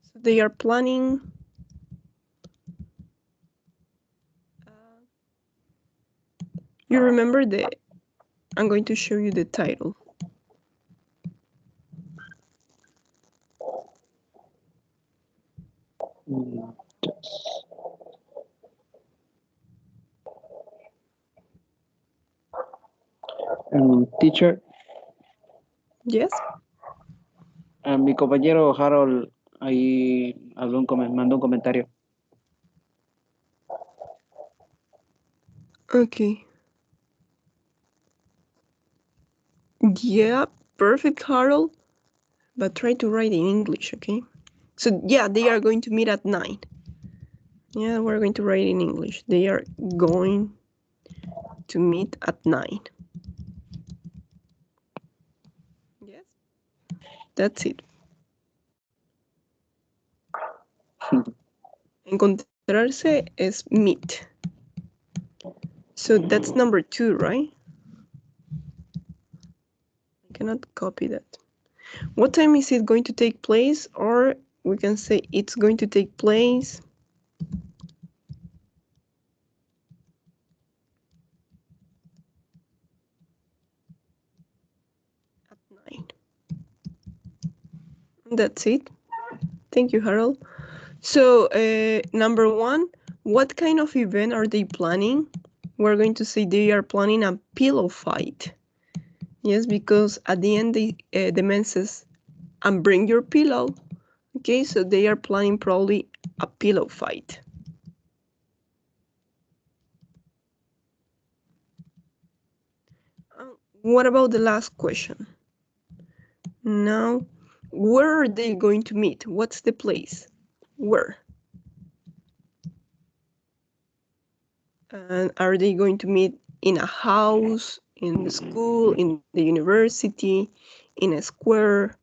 so they are planning you remember I'm going to show you the title. Teacher, Yes. mi compañero Harold ahí mandó un comentario. Okay. Yeah, perfect, Harold. But try to write in English, okay? So yeah, they are going to meet at 9. Yeah, we're going to write in English. They are going to meet at 9. Yes. That's it. Encontrarse is meet. So that's number 2, right? I cannot copy that. What time is it going to take place? Or we can say it's going to take place at 9. That's it. Thank you, Harold. So number 1, what kind of event are they planning? We're going to say they are planning a pillow fight. Yes, because at the end the man says, and bring your pillow. Okay, so they are planning probably a pillow fight. What about the last question? Now, where are they going to meet? What's the place? Where? And are they going to meet in a house, in the school, in the university, in a square?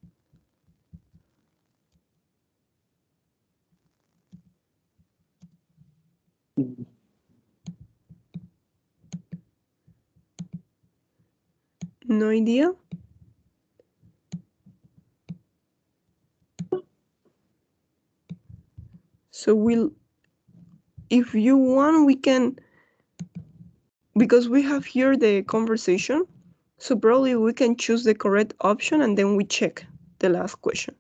No idea? So if you want, we can, because we have here the conversation, so probably we can choose the correct option and then we check the last question.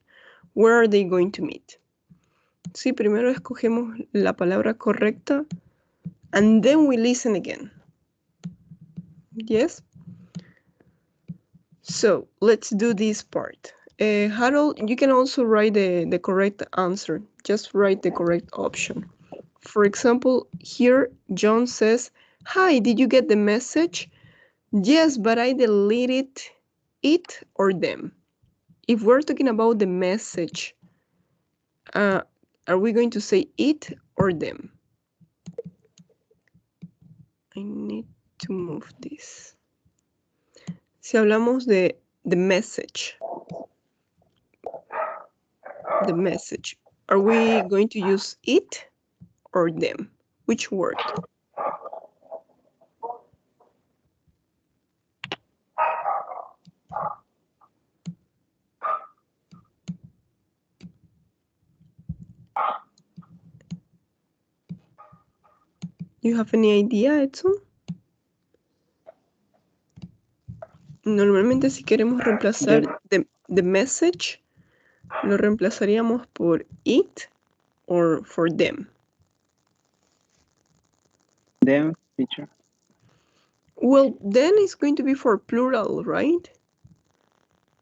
Where are they going to meet? Sí, primero escogemos la palabra correcta and then we listen again. Yes? So let's do this part. Harold, you can also write the correct answer. Just write the correct option. For example, here John says, "Hi, did you get the message?" Yes, but I deleted it or them. If we're talking about the message, are we going to say it or them? I need to move this. Si hablamos de the message, the message. Are we going to use it or them? Which word? You have any idea, Edson? Normalmente si queremos reemplazar the message, lo reemplazaríamos por it or for them. Them, teacher. Well, then it's going to be for plural, right?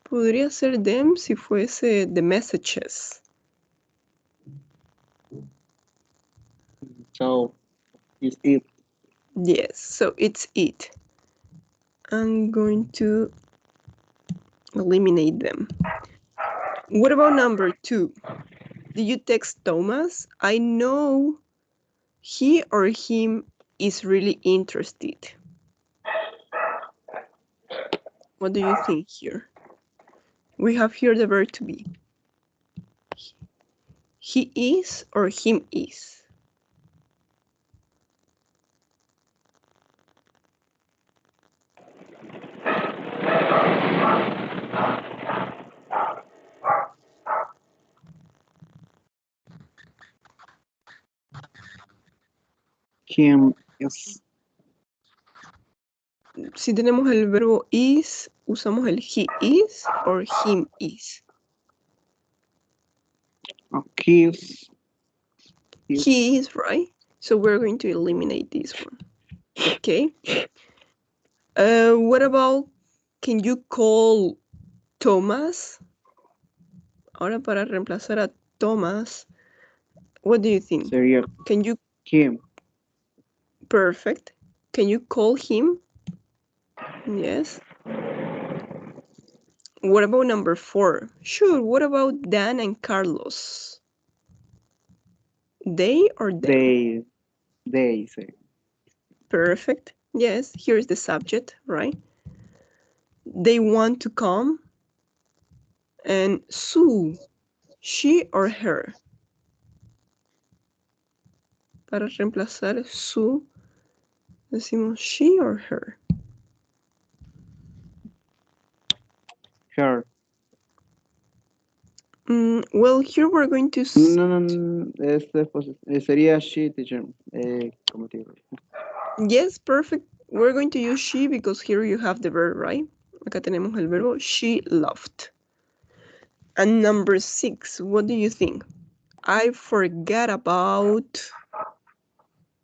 Podría ser them si fuese the messages. So, is it. Yes, so it's it. I'm going to eliminate them. What about number 2? Did you text Thomas? I know he or him is really interested. What do you think here? We have here the verb to be. He is or him is? Him is. Si tenemos el verbo is, usamos el he is or him is. Kiss. He is, right? So we're going to eliminate this one. Okay. What about, can you call Thomas? Ahora para reemplazar a Thomas, what do you think? Sería Can you? him. Perfect. Can you call him? Yes. What about number 4? Sure. What about Dan and Carlos? They or them? They say. Perfect. Yes. Here's the subject, right? They want to come. And Sue, she or her? Para reemplazar Sue, decimos she or her. Her. Well, here we're going to... No. Sería she, teacher. ¿Cómo te digo? Yes, perfect. We're going to use she because here you have the verb, right? Acá tenemos el verbo she loved. And number 6, what do you think? I forgot about...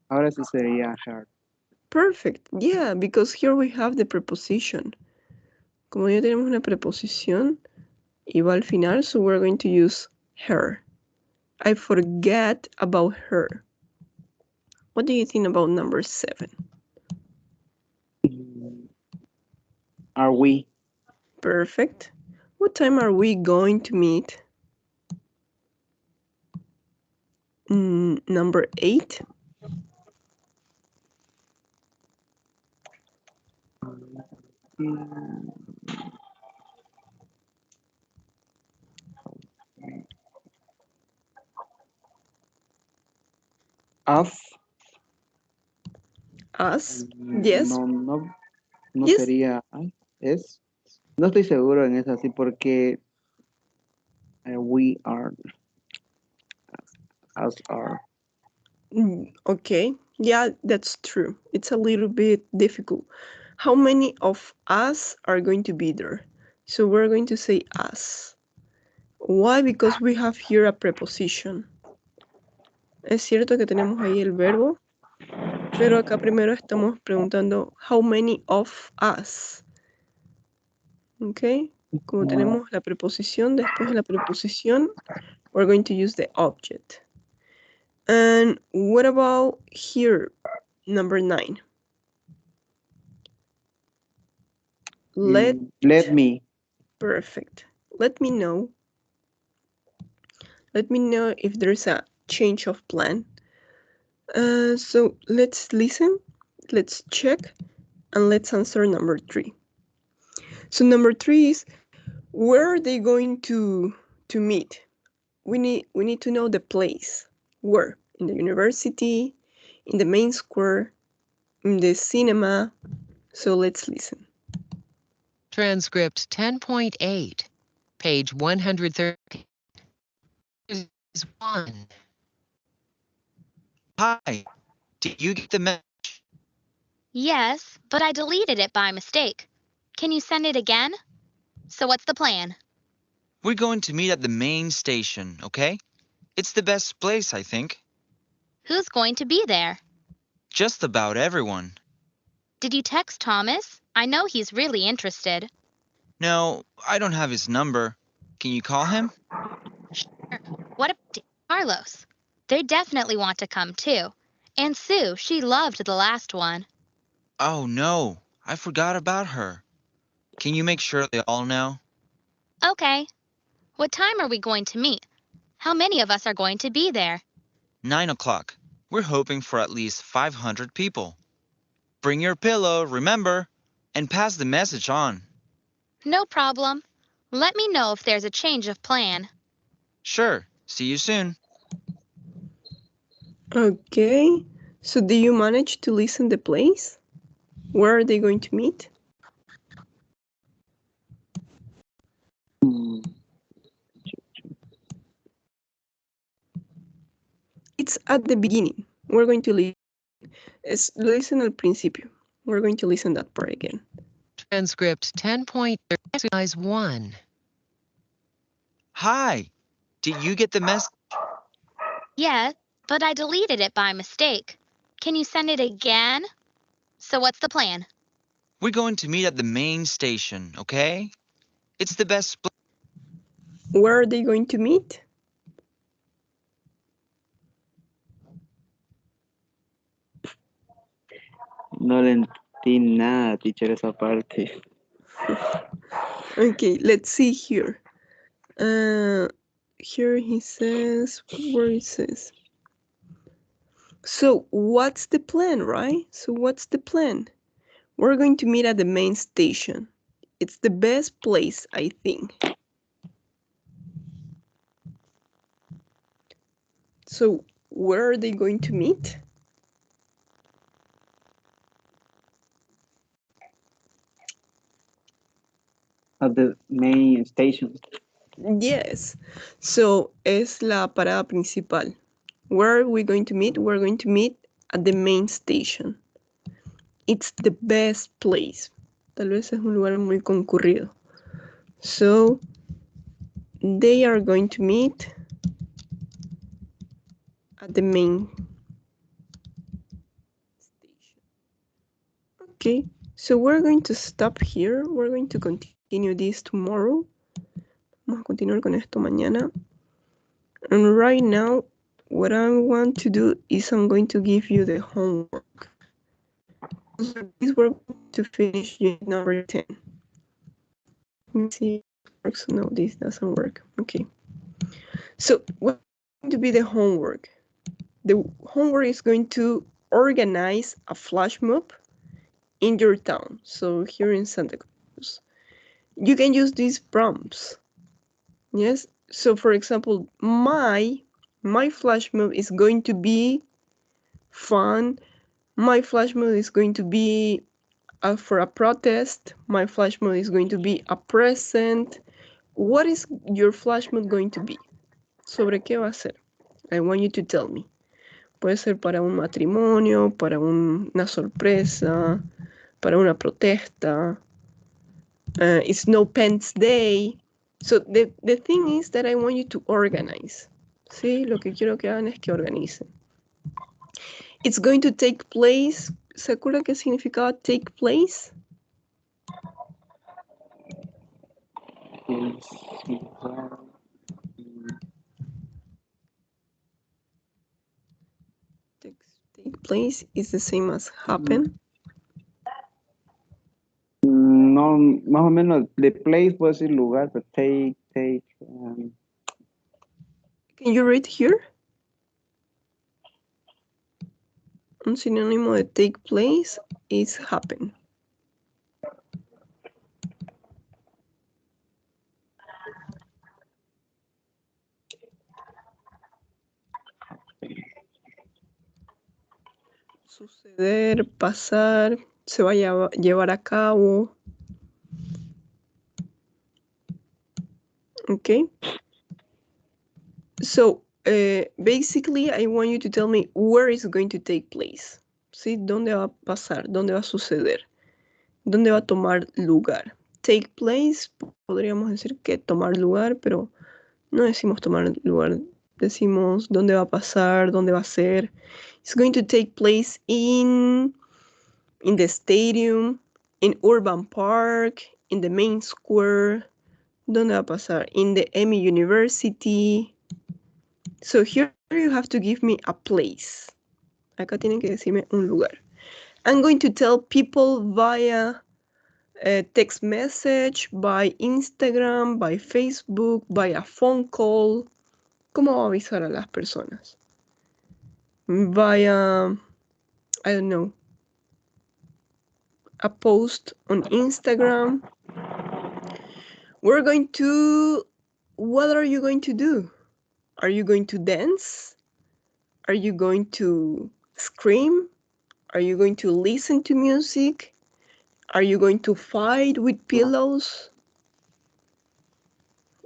Ahora sí sería her. Perfect. Yeah, because here we have the preposition. Como ya tenemos una preposición, y va al final, so we're going to use her. I forget about her. What do you think about number 7? Are we? Perfect. What time are we going to meet? Number 8. Us. Us. Yes. No Yes. sería es. No estoy seguro en eso así porque we are. Us are. Okay. Yeah, that's true. It's a little bit difficult. How many of us are going to be there? So we're going to say us. Why? Because we have here a preposition. Es cierto que tenemos ahí el verbo, pero acá primero estamos preguntando how many of us. Okay. Como tenemos la preposición, después de la preposición, we're going to use the object. And what about here, number 9? Let me. Perfect. Let me know. Let me know if there's a change of plan. So let's listen, let's check, and let's answer number 3. So number 3 is, where are they going to meet? we need to know the place. Where? In the university, in the main square, in the cinema. So let's listen. Transcript 10.8, page 130. Is 1. Hi, did you get the message? Yes, but I deleted it by mistake. Can you send it again? So what's the plan? We're going to meet at the main station, okay? It's the best place, I think. Who's going to be there? Just about everyone. Did you text Thomas? I know he's really interested. No, I don't have his number. Can you call him? Sure. What about Carlos? They definitely want to come too. And Sue, she loved the last one. Oh no, I forgot about her. Can you make sure they all know? Okay. What time are we going to meet? How many of us are going to be there? 9 o'clock. We're hoping for at least 500 people. Bring your pillow, remember, and pass the message on. No problem. Let me know if there's a change of plan. Sure, see you soon. Okay, so do you manage to listen the place? Where are they going to meet? It's at the beginning. We're going to listen al principio. We're going to listen that part again. Transcript 10.3, exercise 1. Hi, did you get the message? Yes, but I deleted it by mistake. Can you send it again? So what's the plan? We're going to meet at the main station, okay? It's the best place. Where are they going to meet? No le entendí nada, teacher, esa parte. Okay, let's see here. Here he says, where it says. So what's the plan, right? So what's the plan? We're going to meet at the main station. It's the best place, I think. So where are they going to meet? At the main station. Yes. So es la parada principal. Where are we going to meet? We're going to meet at the main station. It's the best place. Tal vez es un lugar muy concurrido. So they are going to meet at the main station. Okay, so we're going to stop here. We're going to continue this tomorrow. Vamos a continuar con esto mañana. And right now, what I want to do is I'm going to give you the homework. We're going to finish unit number 10. Let me see if it works. No, this doesn't work. Okay. So what's going to be the homework? The homework is going to organize a flash mob in your town. So here in Santa Cruz, you can use these prompts. Yes. So for example, my flash mob is going to be fun. My flash mob is going to be for a protest. My flash mob is going to be a present. What is your flash mob going to be? ¿Sobre qué va a ser? I want you to tell me. Puede ser para un matrimonio, para una sorpresa, para una protesta. It's no pants day. So the thing is that I want you to organize. Sí, lo que quiero que hagan es que organicen. It's going to take place. ¿Se acuerda qué significaba take place? Take place is the same as happen. No, más o menos, the place was el lugar, but take. Can you read here? Un sinónimo de take place is happen. suceder, pasar, se va a llevar a cabo. Okay. So basically, I want you to tell me where is going to take place. ¿Sí? ¿Dónde va a pasar? ¿Dónde va a suceder? ¿Dónde va a tomar lugar? Take place, podríamos decir que tomar lugar, pero no decimos tomar lugar. Decimos dónde va a pasar, dónde va a ser. It's going to take place in the stadium, in Urban Park, in the main square. ¿Dónde va a pasar? In the Emmy University. So here you have to give me a place. Acá tienen que decirme un lugar. I'm going to tell people via text message, by Instagram, by Facebook, by a phone call. ¿Cómo va a avisar a las personas? Via, I don't know, a post on Instagram. What are you going to do? Are you going to dance? Are you going to scream? Are you going to listen to music? Are you going to fight with pillows?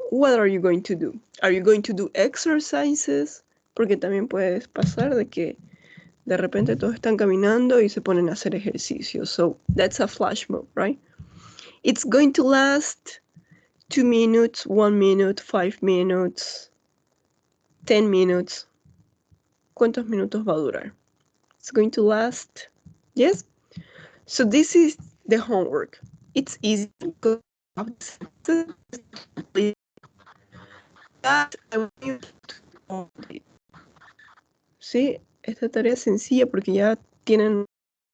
What are you going to do? Are you going to do exercises? Porque también puede pasar de que de repente todos están caminando y se ponen a hacer ejercicio. So that's a flash mob, right? It's going to last 2 minutes, 1 minute, 5 minutes, 10 minutes. ¿Cuántos minutos va a durar? It's going to last, yes? So this is the homework. It's easy because sí, esta tarea es sencilla porque ya tienen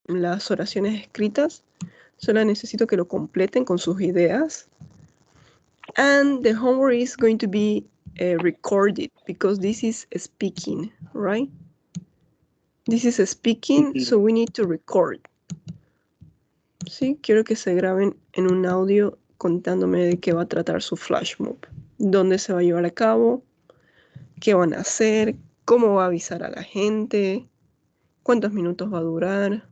las oraciones escritas. Solo necesito que lo completen con sus ideas. And the homework is going to be recorded because this is speaking, right? This is speaking, so we need to record. Sí, quiero que se graben en un audio contándome de qué va a tratar su flash mob, dónde se va a llevar a cabo, qué van a hacer, cómo va a avisar a la gente, cuántos minutos va a durar,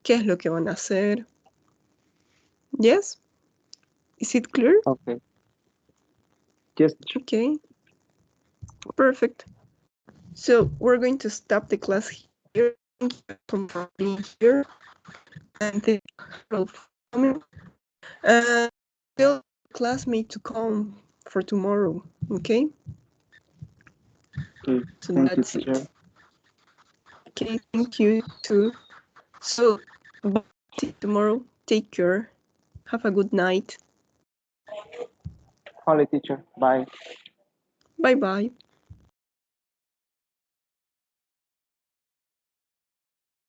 qué es lo que van a hacer. Yes? Is it clear? Okay. Yes. Okay. Perfect. So we're going to stop the class here. Thank you for being here. And thank you for coming. Tell classmate to come for tomorrow, okay? Okay. So Thank you, that's teacher. it. Okay, thank you too. So, bye, see you tomorrow. Take care. Have a good night. Hola, teacher. Bye. Bye bye.